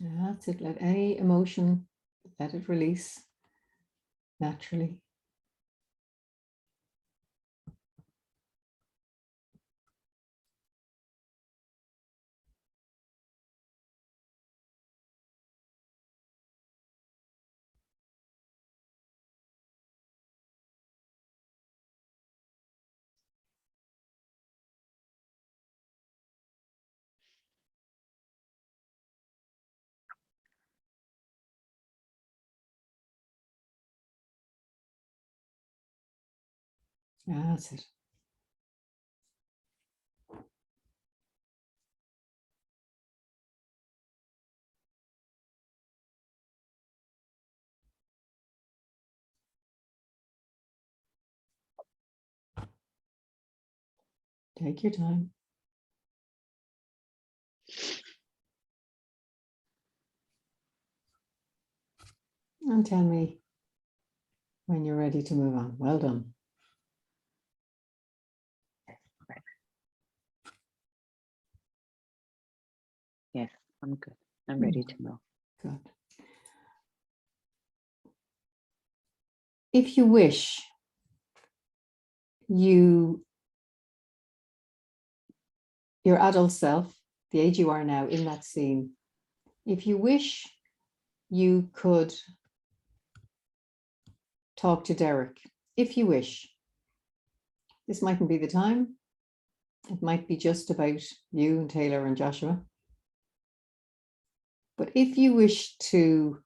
That's it. Let any emotion, let it release naturally. That's it. Take your time. And tell me when you're ready to move on. Well done. Yes, I'm good. I'm ready to move. Good. If you wish, your adult self, the age you are now in that scene, if you wish, you could talk to Derek, if you wish. This mightn't be the time. It might be just about you and Taylor and Joshua. But if you wish to,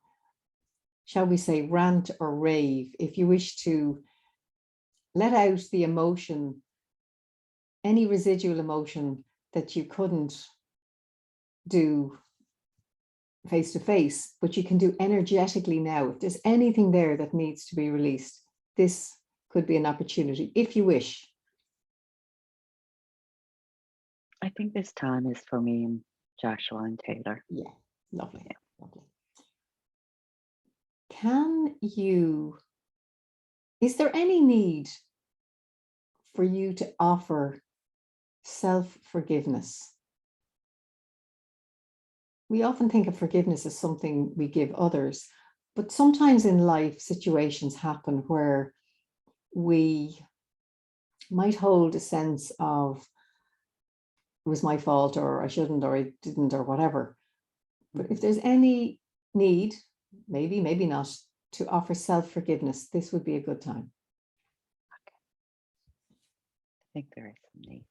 shall we say, rant or rave, if you wish to let out the emotion, any residual emotion that you couldn't do face to face, but you can do energetically now. If there's anything there that needs to be released, this could be an opportunity, if you wish. I think this time is for me and Joshua and Taylor. Yeah, lovely. Yeah. Lovely. Is there any need for you to offer self-forgiveness? We often think of forgiveness as something we give others, but sometimes in life situations happen where we might hold a sense of it was my fault, or I shouldn't, or I didn't, or whatever. But if there's any need, maybe, maybe not, to offer self-forgiveness, this would be a good time. Okay. I think there is some need.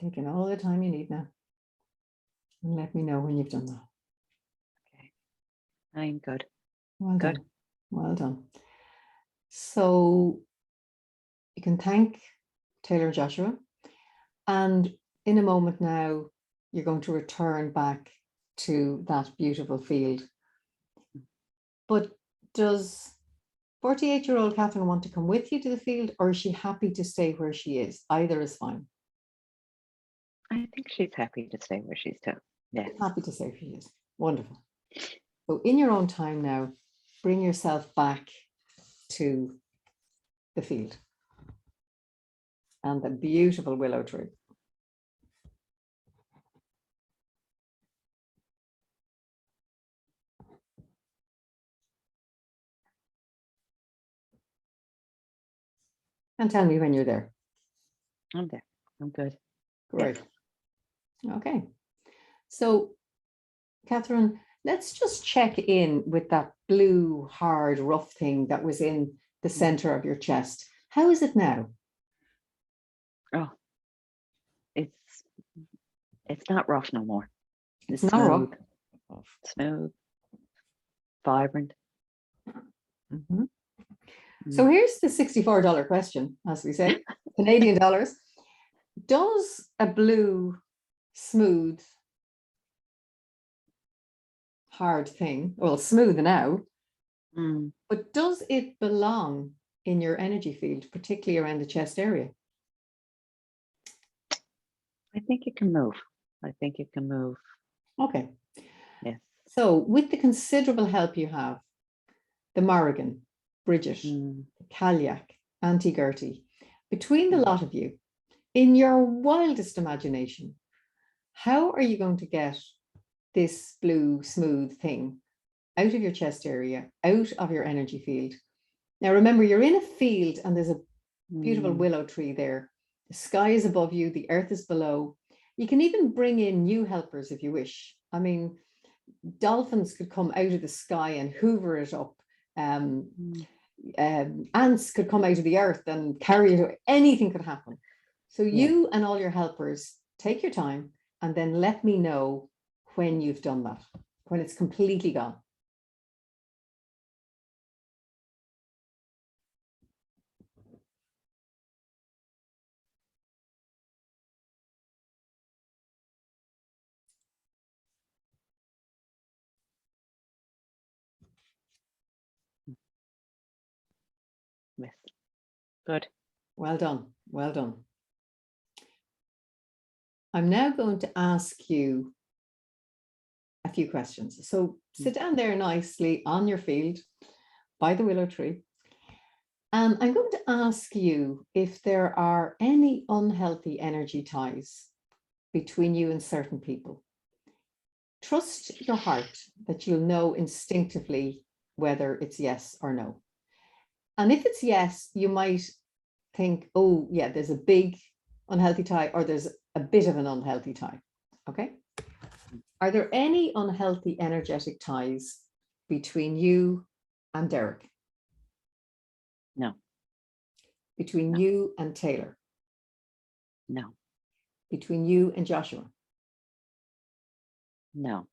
Taking all the time you need now. And let me know when you've done that. Okay. I'm good. Well Good. done. Well done. So you can thank Taylor and Joshua. And in a moment now, you're going to return back to that beautiful field. But does 48-year-old Catherine want to come with you to the field, or is she happy to stay where she is? Either is fine. I think she's happy to stay where she's at. Yeah. Happy to stay where she is. Wonderful. So in your own time now, bring yourself back to the field and the beautiful willow tree. And tell me when you're there. I'm there. I'm good. Great. Okay. So, Catherine, let's just check in with that blue, hard, rough thing that was in the center of your chest. How is it now? Oh, it's not rough no more. It's not rough. Smooth. vibrant. Mhm. So here's the $64 question, as we say, Canadian dollars. Does a blue, smooth, hard thing, well, smooth now, but does it belong in your energy field, particularly around the chest area? I think it can move. I think it can move. Okay. Yes. So with the considerable help you have, the Morrigan, Bridget, Kalyak, Auntie Gertie, between the lot of you, in your wildest imagination, how are you going to get this blue, smooth thing out of your chest area, out of your energy field? Now, remember, you're in a field and there's a beautiful willow tree there. The sky is above you, the earth is below. You can even bring in new helpers if you wish. I mean, dolphins could come out of the sky and hoover it up. Ants could come out of the earth and carry it away. Anything could happen. So you and all your helpers, take your time and then let me know when you've done that, when it's completely gone. Yes. Good. Well done. Well done. I'm now going to ask you a few questions. So sit down there nicely on your field by the willow tree. And I'm going to ask you if there are any unhealthy energy ties between you and certain people. Trust your heart that you'll know instinctively whether it's yes or no. And if it's yes, you might think, oh, yeah, there's a big unhealthy tie, or there's a bit of an unhealthy tie. Okay. Are there any unhealthy energetic ties between you and Derek? No. Between you and Taylor? No. Between you and Joshua? No.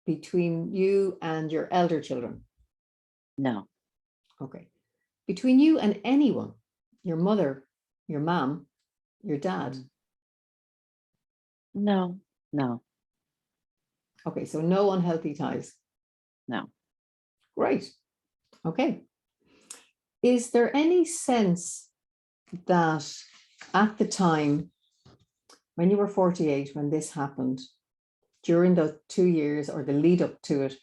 Between you and your elder children? No. Okay. Between you and anyone, your mother, your mom, your dad? No. No. Okay, so no unhealthy ties. No. Great. Okay. Is there any sense that at the time when you were 48, when this happened, during the 2 years or the lead up to it,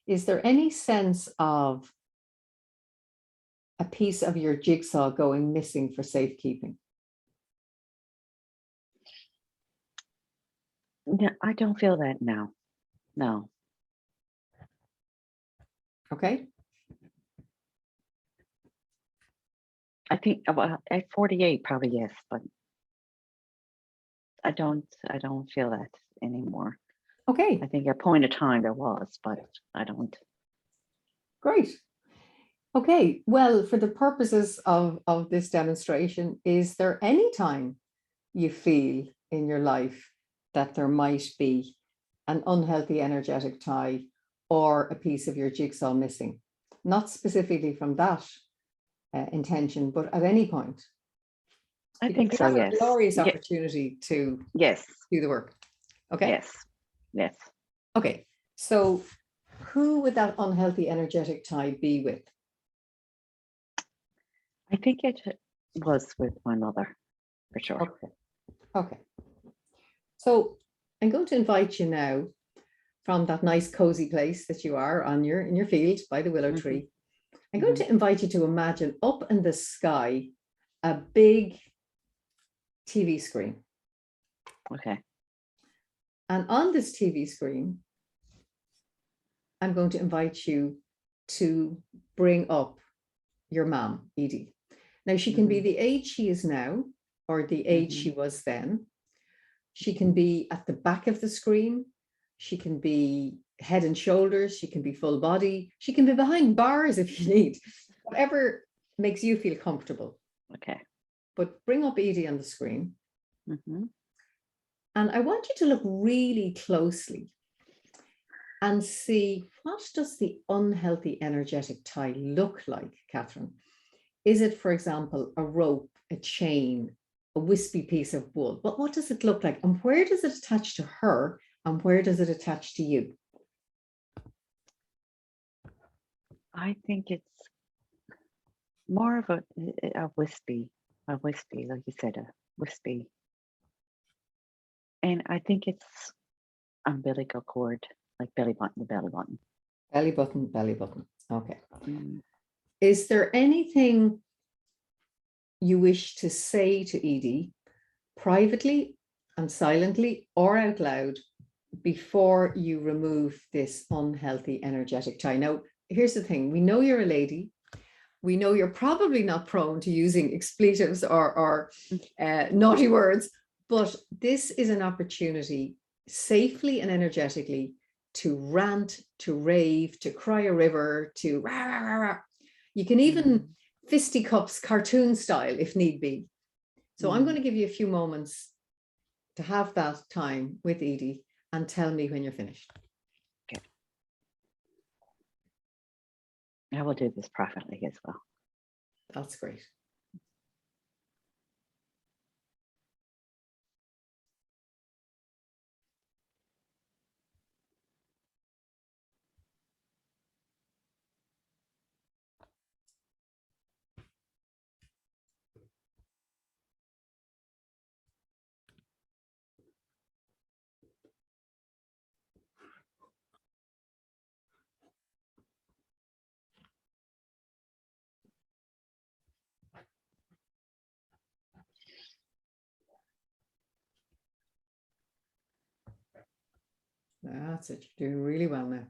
is there any sense of a piece of your jigsaw going missing for safekeeping? Yeah, I don't feel that now. No. Okay. I think at 48, probably yes, but I don't feel that anymore. Okay. I think at a point of time there was, but I don't. Great. Okay. Well, for the purposes of this demonstration, is there any time you feel in your life that there might be an unhealthy energetic tie or a piece of your jigsaw missing? Not specifically from that intention, but at any point. I think so, you have yes. a glorious opportunity to Yes. do the work. Okay. Yes. Yes. Okay. So who would that unhealthy energetic tie be with? I think it was with my mother, for sure. Okay. Okay. So I'm going to invite you now from that nice cozy place that you are on in your field by the willow tree. I'm going to invite you to imagine up in the sky a big TV screen. Okay. And on this TV screen, I'm going to invite you to bring up your mom, Edie. Now, she can be the age she is now or the age she was then. She can be at the back of the screen. She can be head and shoulders. She can be full body. She can be behind bars if you need, whatever makes you feel comfortable. Okay. But bring up Edie on the screen. Mm-hmm. And I want you to look really closely and see, what does the unhealthy energetic tie look like, Catherine? Is it, for example, a rope, a chain, a wispy piece of wool? But what does it look like? And where does it attach to her? And where does it attach to you? I think it's more of a wispy, like you said, a wispy. And I think it's umbilical cord, like belly button to belly button. Belly button, belly button. Okay. Mm. Is there anything you wish to say to Edie privately and silently or out loud before you remove this unhealthy energetic tie? Now, here's the thing. We know you're a lady. We know you're probably not prone to using expletives or naughty words, but this is an opportunity safely and energetically to rant, to rave, to cry a river, to rah, rah, rah, rah. You can even fisticuffs cartoon style if need be. So I'm going to give you a few moments to have that time with Edie and tell me when you're finished. Okay. I will do this privately as well. That's great. That's it. You're doing really well now.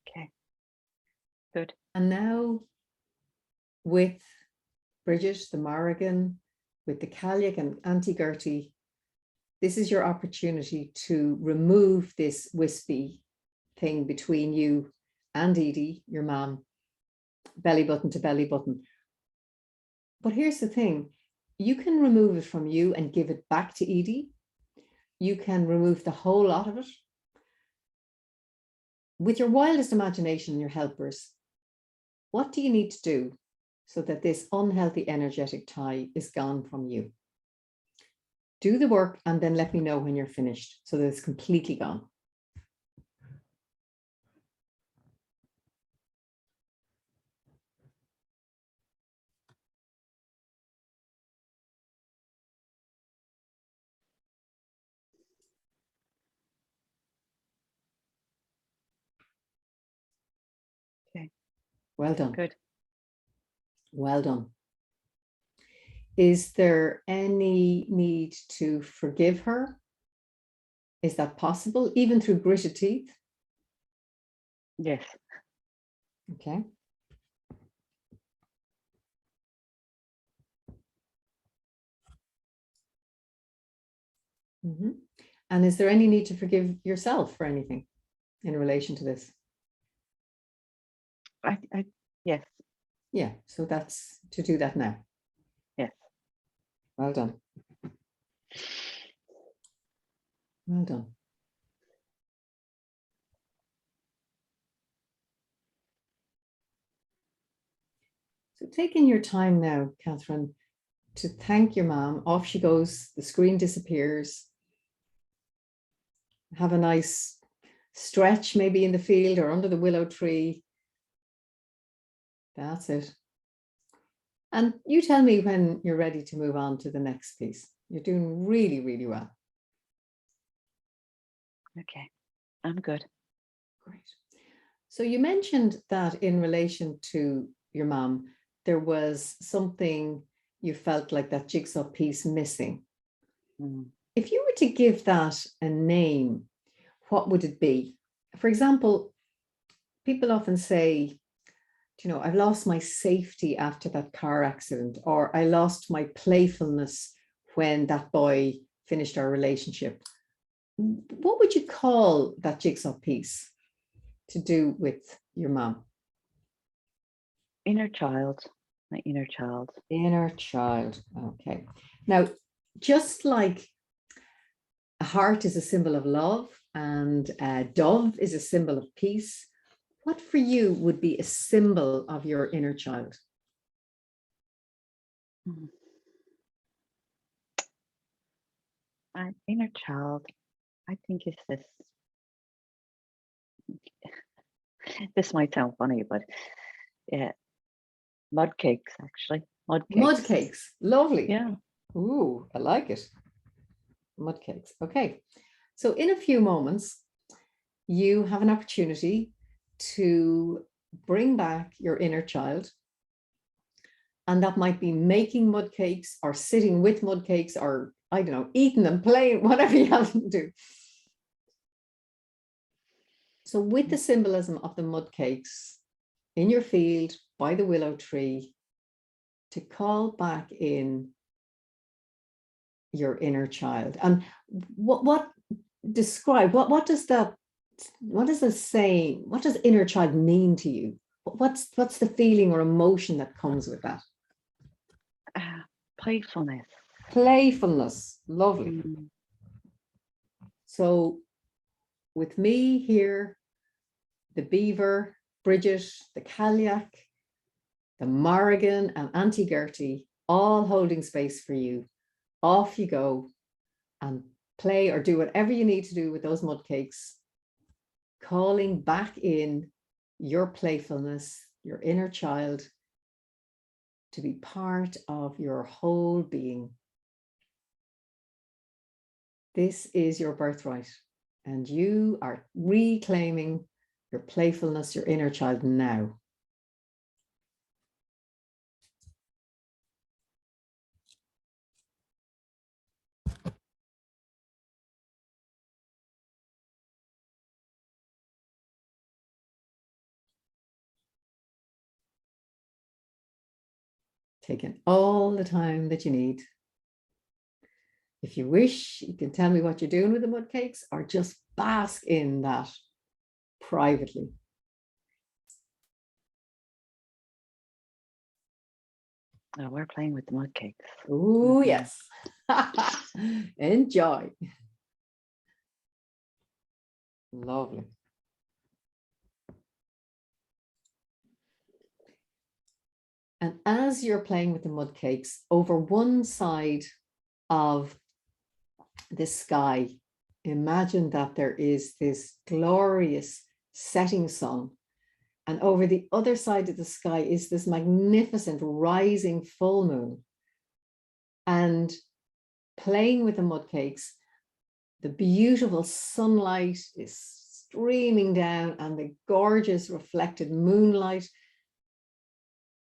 Okay. Good. And now with Bridget, the Morrigan, with the Cailleach and Auntie Gertie, this is your opportunity to remove this wispy thing between you and Edie, your mom, belly button to belly button. But here's the thing. You can remove it from you and give it back to Edie. You can remove the whole lot of it. With your wildest imagination and your helpers, what do you need to do so that this unhealthy energetic tie is gone from you? Do the work and then let me know when you're finished so that it's completely gone. Okay. Well done. Good. Well done. Is there any need to forgive her? Is that possible, even through gritted teeth? Yes. Okay. Mm-hmm. And is there any need to forgive yourself for anything in relation to this? Yes. Yeah, so that's to do that now. Yes. Well done. Well done. So taking your time now, Catherine, to thank your mom. Off she goes, the screen disappears. Have a nice stretch, maybe in the field or under the willow tree. That's it. And you tell me when you're ready to move on to the next piece. You're doing really, really well. Okay. I'm good. Great. So you mentioned that in relation to your mom, there was something you felt like that jigsaw piece missing. If you were to give that a name, what would it be? For example, people often say you know, I've lost my safety after that car accident, or I lost my playfulness when that boy finished our relationship. What would you call that jigsaw piece to do with your mom? Inner child, my inner child. Inner child. Okay. Now, just like a heart is a symbol of love and a dove is a symbol of peace, what for you would be a symbol of your inner child? My inner child, I think is this. This might sound funny, but yeah, mud cakes actually. Mud cakes. Mud cakes. Lovely. Yeah. Ooh, I like it. Mud cakes. Okay. So in a few moments, you have an opportunity to bring back your inner child. And that might be making mud cakes or sitting with mud cakes, or I don't know, eating them, playing, whatever you have to do. So with the symbolism of the mud cakes in your field by the willow tree, to call back in your inner child. And what does that, what is the saying, what does inner child mean to you? What's the feeling or emotion that comes with that? Playfulness. Playfulness. Lovely. So with me here, the beaver, Bridget, the Cailleach, the Morrigan and Auntie Gertie, all holding space for you. Off you go and play or do whatever you need to do with those mud cakes, calling back in your playfulness, your inner child, to be part of your whole being. This is your birthright, and you are reclaiming your playfulness, your inner child now. Taking all the time that you need. If you wish, you can tell me what you're doing with the mud cakes, or just bask in that privately. Oh, we're playing with the mud cakes. Oh, yes. Enjoy. Lovely. And as you're playing with the mud cakes, over one side of the sky, imagine that there is this glorious setting sun. And over the other side of the sky is this magnificent rising full moon. And playing with the mud cakes, the beautiful sunlight is streaming down, and the gorgeous reflected moonlight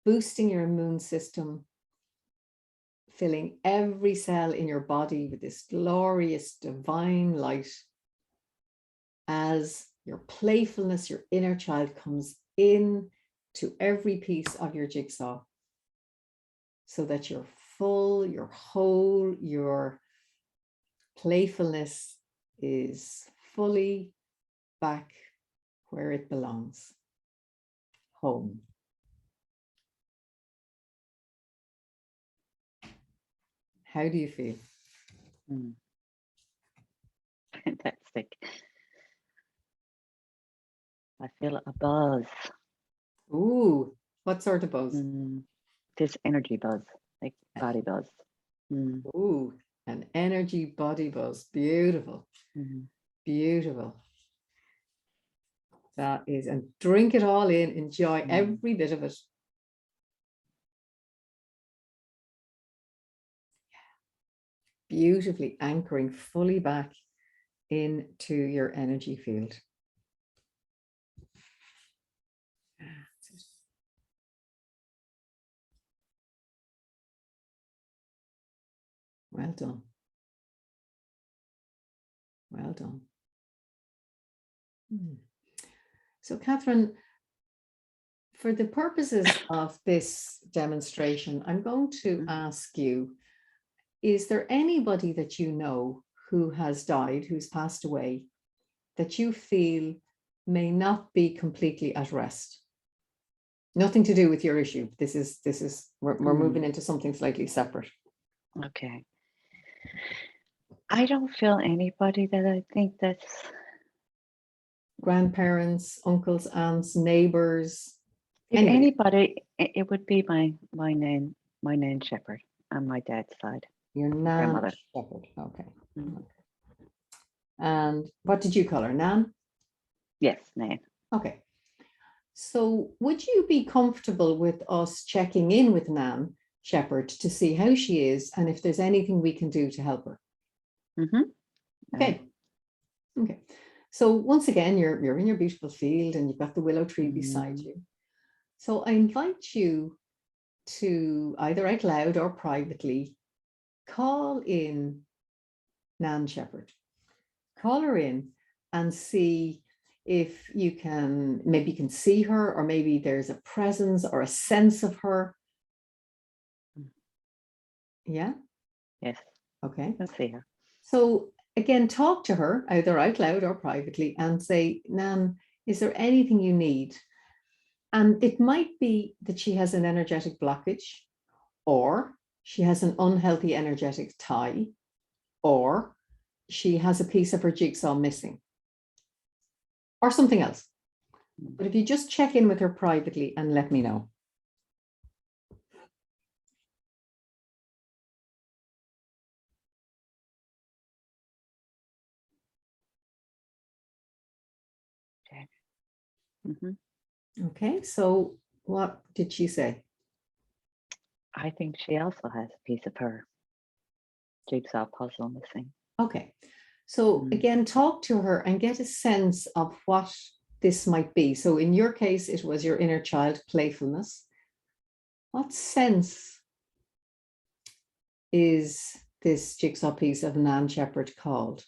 boosting your immune system, filling every cell in your body with this glorious divine light, as your playfulness, your inner child, comes in to every piece of your jigsaw, so that you're full, you're whole, your playfulness is fully back where it belongs, home. How do you feel? Fantastic. I feel a buzz. Ooh, what sort of buzz? This energy buzz, like body buzz. Ooh, an energy body buzz. Beautiful. Beautiful. That is, and drink it all in, enjoy every bit of it. Beautifully anchoring fully back into your energy field. Well done. Well done. So, Catherine, For the purposes of this demonstration, I'm going to ask you, is there anybody that you know who has died, who's passed away, that you feel may not be completely at rest? Nothing to do with your issue. We're moving into something slightly separate. Okay. I don't feel anybody that I think that's Grandparents, uncles, aunts, neighbors. if anybody, it would be my Nan Shepherd on my dad's side. Your Nan grandmother. Shepherd. Okay. And what did you call her? Nan? Yes, Nan. Okay. So would you be comfortable with us checking in with Nan Shepherd to see how she is and if there's anything we can do to help her? Okay. Okay. So once again, you're in your beautiful field and you've got the willow tree beside you. So I invite you to either out loud or privately call in Nan Shepherd. Call her in and see if you can, maybe you can see her, or maybe there's a presence or a sense of her. Yeah? Yes. Okay. Let's see her. So again, talk to her either out loud or privately and say, Nan, is there anything you need? And it might be that she has an energetic blockage, or she has an unhealthy energetic tie, or she has a piece of her jigsaw missing, or something else. But if you just check in with her privately and let me know. Okay. Okay, so what did she say? I think she also has a piece of her jigsaw puzzle missing. Okay, so again, talk to her and get a sense of what this might be. So in your case, it was your inner child playfulness. What sense is this jigsaw piece of Nan Shepherd called?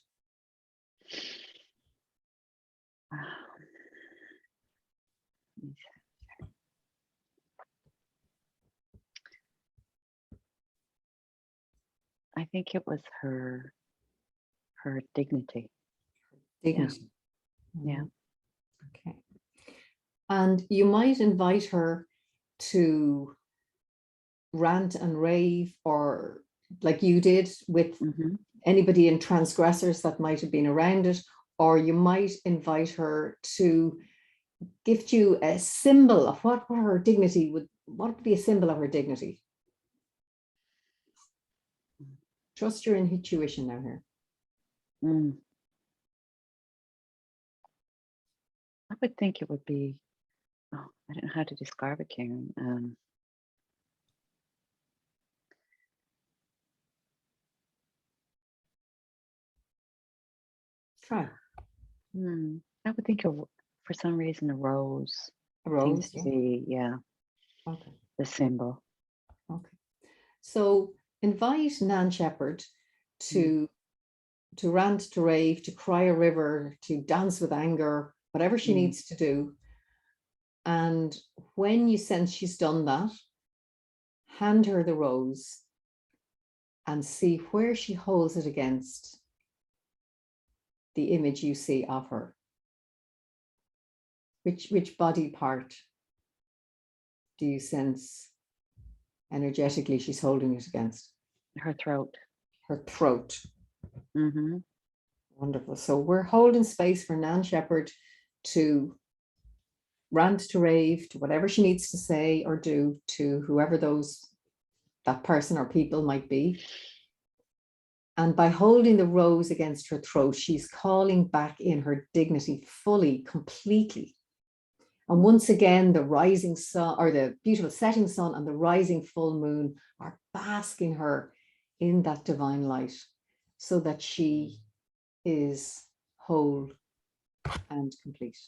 I think it was her dignity. Dignity. Yeah. Okay. And you might invite her to rant and rave, or like you did with anybody in transgressors that might have been around it, or you might invite her to gift you a symbol of what her dignity would, what would be a symbol of her dignity. Trust your intuition now here. I would think it would be, I don't know how to describe it, Karen. Try. I would think of, for some reason, a rose. A rose, seems to be, okay. The symbol. Okay. So invite Nan Shepherd to rant, to rave, to cry a river, to dance with anger, whatever she needs to do. And when you sense she's done that, hand her the rose and see where she holds it against the image you see of her. Which body part do you sense energetically she's holding it against? Her throat. Her throat. Wonderful. So we're holding space for Nan Shepherd to rant, to rave, to whatever she needs to say or do to whoever that person or people might be. And by holding the rose against her throat, she's calling back in her dignity fully, completely. And once again, the rising sun, or the beautiful setting sun and the rising full moon, are basking her in that divine light so that she is whole and complete.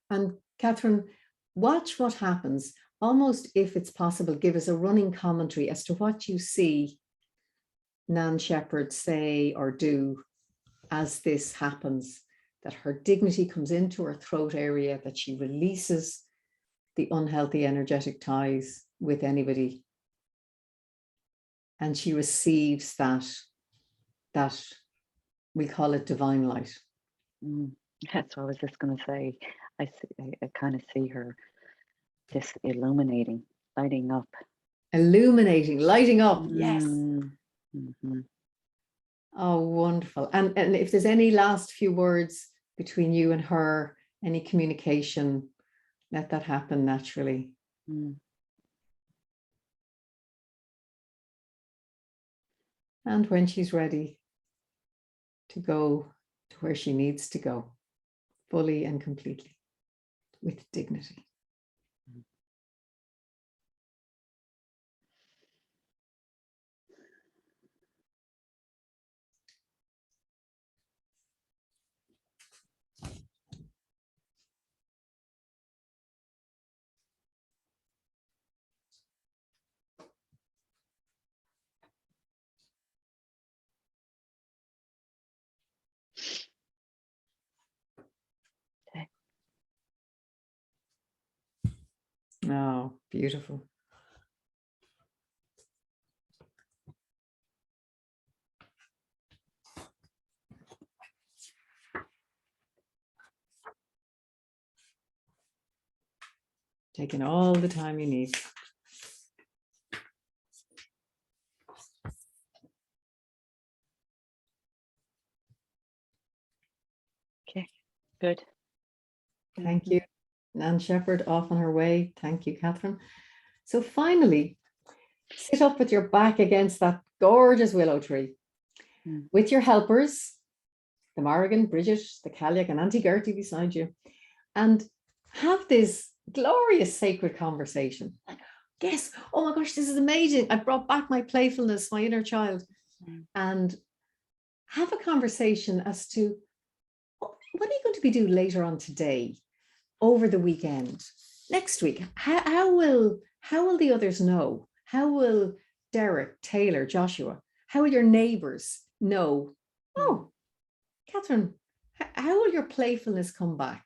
And Catherine, watch what happens. Almost, if it's possible, give us a running commentary as to what you see Nan Shepherd say or do as this happens. that her dignity comes into her throat area, that she releases the unhealthy energetic ties with anybody. And she receives that we call it divine light. That's what I was just going to say. I kind of see her just illuminating, lighting up. Illuminating, lighting up. Yes. Mm-hmm. Oh, wonderful. And if there's any last few words between you and her, any communication, let that happen naturally. And when she's ready to go to where she needs to go, fully and completely, with dignity. Oh, beautiful. Taking all the time you need. Okay, good. Thank you. Nan Shepherd off on her way. Thank you, Catherine. So finally, sit up with your back against that gorgeous willow tree with your helpers, the Morrigan, Bridget, the Cailleach, and Auntie Gertie beside you, and have this glorious sacred conversation. Like, guess, oh my gosh, this is amazing. I brought back my playfulness, my inner child, and have a conversation as to what are you going to be doing later on today, over the weekend, next week. How will the others know? How will Derek, Taylor, Joshua, how will your neighbors know? Oh, Catherine, how will your playfulness come back?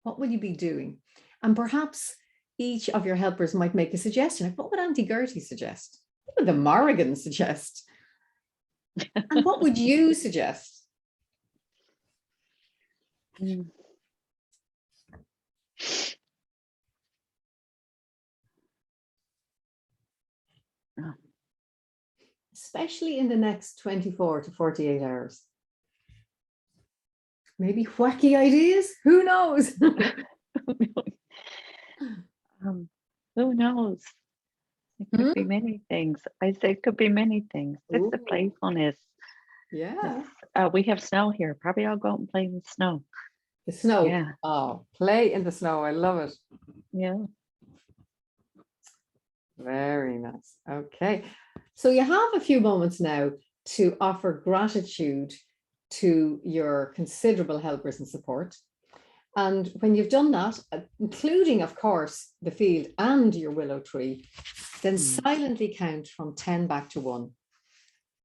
What will you be doing? And perhaps each of your helpers might make a suggestion. Like, what would Auntie Gertie suggest? What would the Morrigan suggest? And what would you suggest? Especially in the next 24 to 48 hours. Maybe wacky ideas? Who knows? Who knows? It could be many things. I say it could be many things. Just the playfulness. Yeah. We have snow here. Probably I'll go out and play in the snow. The snow. Yeah. Oh, play in the snow. I love it. Yeah. Very nice. Okay. So you have a few moments now to offer gratitude to your considerable helpers and support. And when you've done that, including, of course, the field and your willow tree, then silently count from 10 back to 1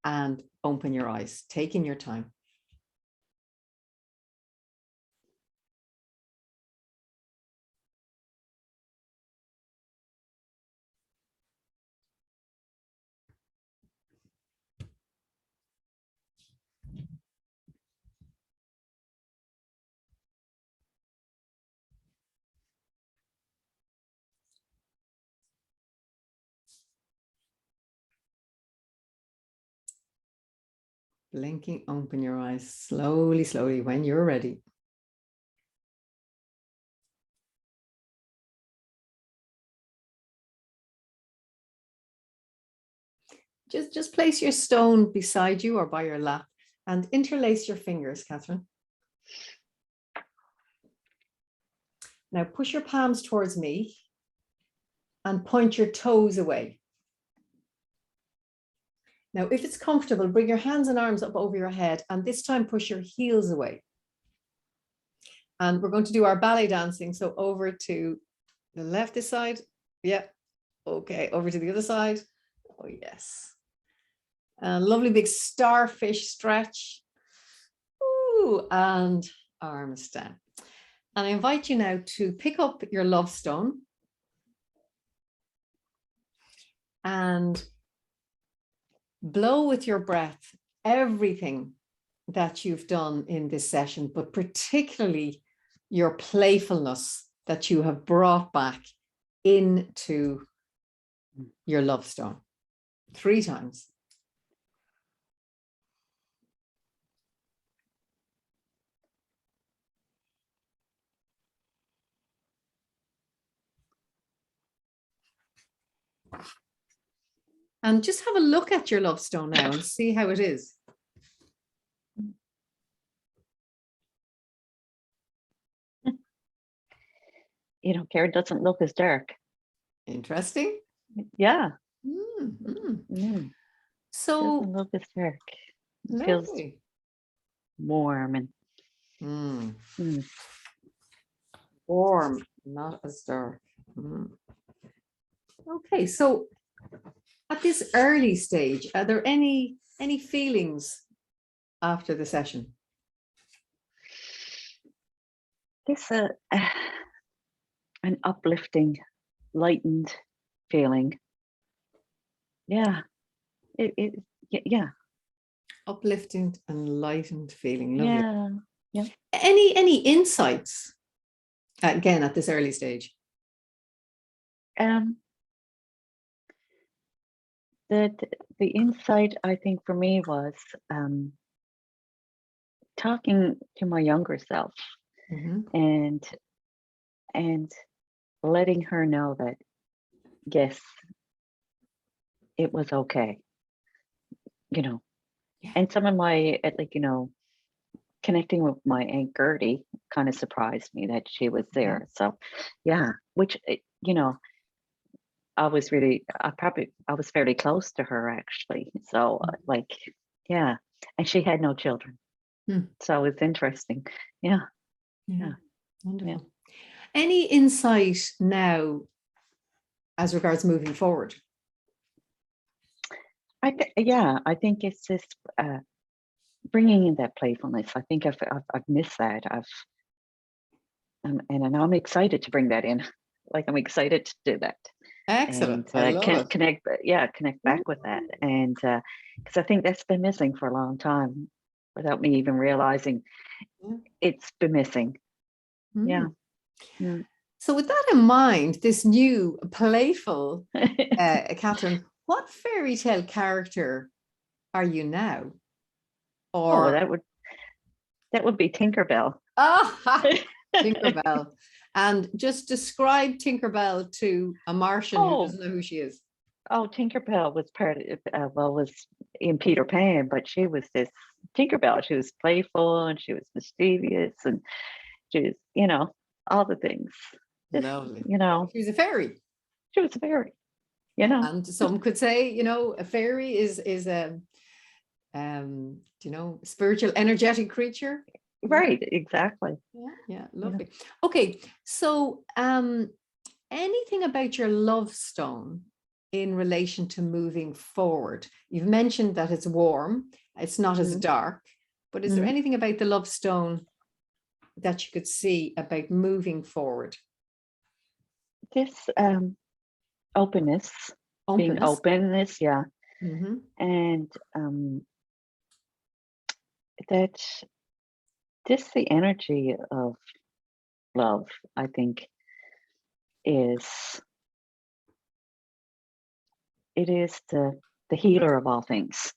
and open your eyes, taking your time. Blinking, open your eyes slowly, slowly when you're ready. Just place your stone beside you or by your lap and interlace your fingers, Catherine. Now push your palms towards me and point your toes away. Now, if it's comfortable, bring your hands and arms up over your head, and this time push your heels away. And we're going to do our ballet dancing. So over to the left this side. Yeah. Okay. Over to the other side. Oh, yes. And lovely big starfish stretch. Ooh, and arms down. And I invite you now to pick up your love stone and blow with your breath everything that you've done in this session, but particularly your playfulness that you have brought back into your love stone. 3 times. And just have a look at your love stone now and see how it is. You know, Karen, doesn't look as dark. Interesting. Yeah. So doesn't look as dark. It feels warm and warm, not as dark. Okay, so at this early stage, are there any feelings after the session? This an uplifting, lightened feeling. Yeah. Yeah. Uplifting and lightened feeling. Lovely. Yeah. Yeah. Any insights again at this early stage? The insight, I think, for me was talking to my younger self and letting her know that yes, it was okay, you know. And some of my connecting with my Aunt Gertie kind of surprised me that she was there. So yeah, which I was fairly close to her actually. So yeah, and she had no children. So it's interesting. Yeah. Wonderful. Yeah. Any insight now as regards moving forward? I think it's just bringing in that playfulness. I think I've missed that. And I'm excited to bring that in. Like I'm excited to do that. Excellent. And connect back with that. And because I think that's been missing for a long time without me even realizing it's been missing. Yeah. So with that in mind, this new playful Catherine, what fairy tale character are you now? Or that would be Tinkerbell. Tinkerbell. And just describe Tinkerbell to a Martian who doesn't know who she is. Oh, Tinkerbell was was in Peter Pan, but she was this Tinkerbell. She was playful and she was mischievous and she was, all the things. Lovely. She was a fairy. She was a fairy. And some could say, a fairy is a spiritual, energetic creature. Right, exactly. Yeah, lovely. Okay, so anything about your love stone in relation to moving forward? You've mentioned that it's warm, it's not as dark, but is there anything about the love stone that you could see about moving forward? This openness, being openness, yeah. And that just the energy of love, I think, it is the healer of all things.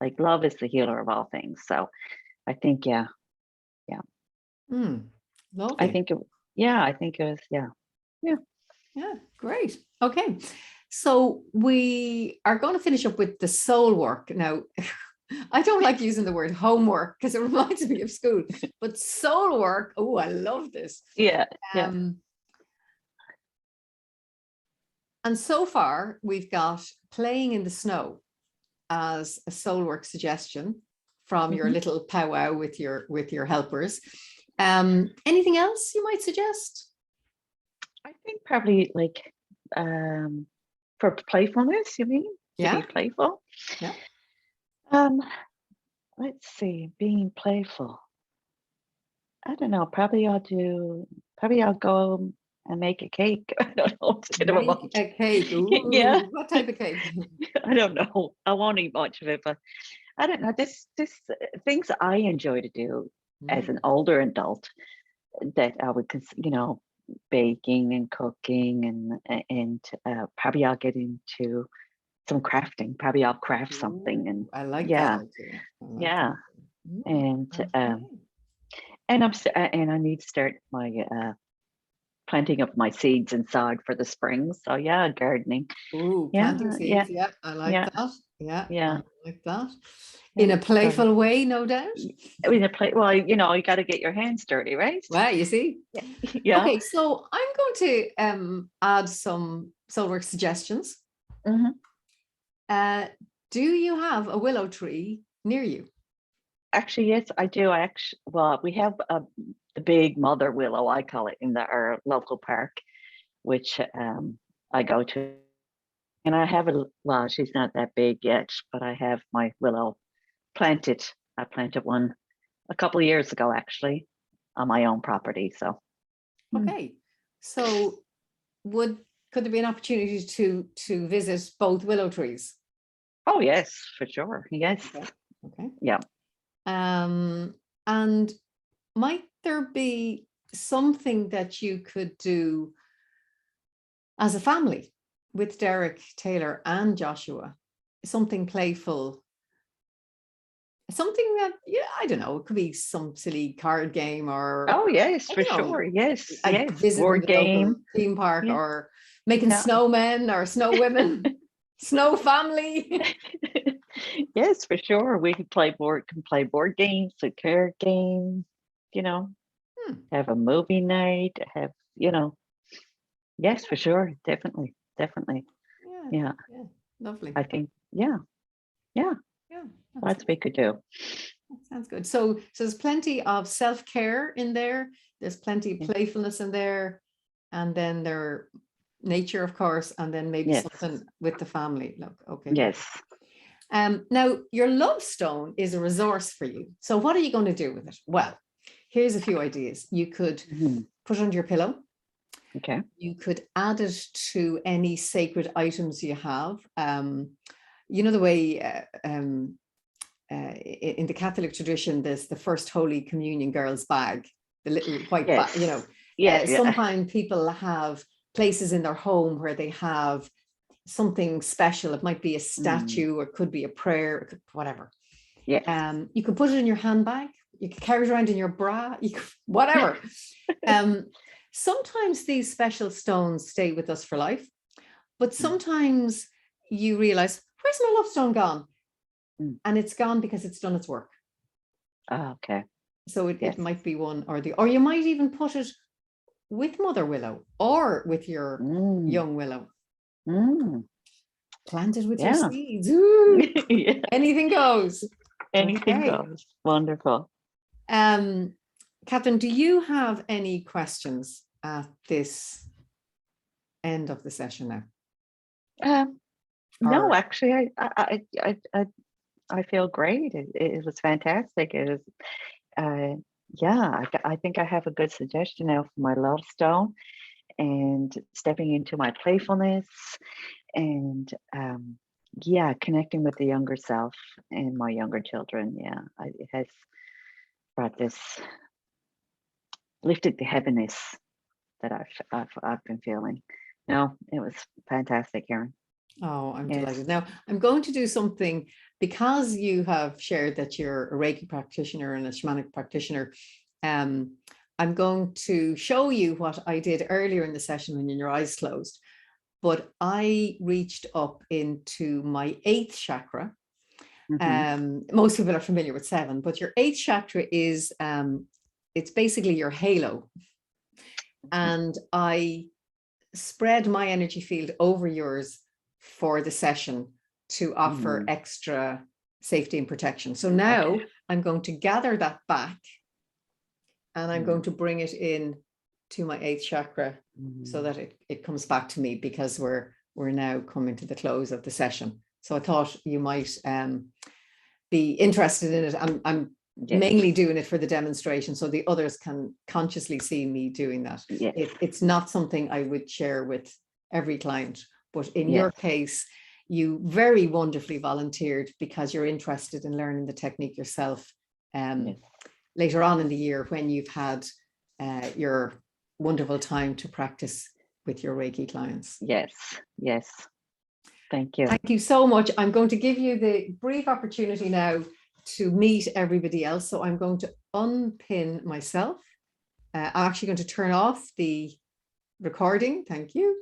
Like love is the healer of all things. So I think, yeah. Lovely. I think it was, Yeah, great. Okay. So we are going to finish up with the soul work. Now, I don't like using the word homework because it reminds me of school, but soul work. Oh, I love this. Yeah. And so far we've got playing in the snow as a soul work suggestion from your little powwow with your helpers. Anything else you might suggest? I think probably for playfulness, you mean? To be playful? Yeah. Let's see, being playful. I don't know. Probably I'll go and make a cake. I don't know instead of a Make bunch. a cake. Yeah, Ooh, what type of cake? I don't know. I won't eat much of it, but I don't know. This things I enjoy to do as Mm. an older adult that I would baking and cooking and probably I'll get into some crafting. Probably I'll craft something Ooh, and I like that yeah, idea. I like that yeah. idea. Mm, And okay. and I need to start my planting of my seeds inside for the spring. So yeah, gardening. Ooh, Yeah, planting yeah, seeds. Yeah, I like yeah, that. Yeah, I yeah, like that. In yeah. a So playful way, no doubt. I mean, well, you got to get your hands dirty, right? Well, you see. Yeah, yeah. Okay, so I'm going to add some solar suggestions. Hmm. Uh, do you have a willow tree near you? Actually, yes, I do. Well, we have the big mother willow, I call it, in our local park, which I go to. And I have well, she's not that big yet, but I have my willow planted. I planted one a couple of years ago, actually, on my own property. So, mm. Okay, so would could there be an opportunity to visit both willow trees? Oh yes, for sure. Yes, Okay, okay. yeah, Um, and might there be something that you could do as a family with Derek, Taylor, and Joshua? Something playful, something that, yeah, I don't know, it could be some silly card game or, oh yes, I for don't know, sure. Yes, like yes. visiting Board the local game. theme park Yeah, or making yeah. snowmen or snow women, snow family. Yes, for sure. We can play board games, a card game, you know, Hmm, have a movie night, yes, for sure. Definitely. Definitely. yeah, Yeah. yeah, lovely. I think, yeah, yeah, Yeah, that's lots we could do. that sounds good. So there's plenty of self-care in there. There's plenty of Yeah. playfulness in there, and then there nature, of course, and then maybe Yes. something with the family. Look, okay, good. Yes. Now your love stone is a resource for you. So what are you going to do with it? Well, here's a few ideas. You could Mhm. put it under your pillow. Okay. You could add it to any sacred items you have. You know the way in the Catholic tradition, there's the first Holy Communion girl's bag, the little white bag. Yes. Yeah. Yeah. Sometimes people have places in their home where they have something special. It might be a Mm. statue, or it could be a prayer, whatever. Yes. You can put it in your handbag. You can carry it around in your bra. Whatever. um, Sometimes these special stones stay with us for life, but Mm. sometimes you realize, where's my love stone gone? Mm. And it's gone because it's done its work. Oh, okay. So it Yes. might be one or the, or you might even put it with mother willow or with your Mm. young willow. Mm. Planted with your Yeah. seeds. Ooh, Yeah. anything goes. Anything Okay. goes. Wonderful. Um, Catherine, do you have any questions at this end of the session now? No, Or actually, I feel great. It was fantastic. It was, uh, yeah, I think I have a good suggestion now for my love stone and stepping into my playfulness and yeah, connecting with the younger self and my younger children. Yeah, it has brought this, lifted the heaviness that I've been feeling. No, it was fantastic, Karen. oh, I'm Yes. delighted. Now, I'm going to do something because you have shared that you're a Reiki practitioner and a shamanic practitioner. I'm going to show you what I did earlier in the session when your eyes closed. But I reached up into my eighth chakra. Hmm. Most people are familiar with seven, but your eighth chakra is it's basically your halo. Okay. And I spread my energy field over yours for the session to offer Mm. extra safety and protection. So now Okay. I'm going to gather that back and I'm going Mm. to bring it in to my eighth chakra so Mm. that it comes back to me, because we're now coming to the close of the session. So I thought you might be interested in it. I'm Yes. mainly doing it for the demonstration so the others can consciously see me doing that. Yes. It's not something I would share with every client, but in Yes. your case, you very wonderfully volunteered because you're interested in learning the technique yourself Yes. later on in the year when you've had your wonderful time to practice with your Reiki clients. Yes. Yes. Thank you. Thank you so much. I'm going to give you the brief opportunity now to meet everybody else. So I'm going to unpin myself. I'm actually going to turn off the recording. Thank you.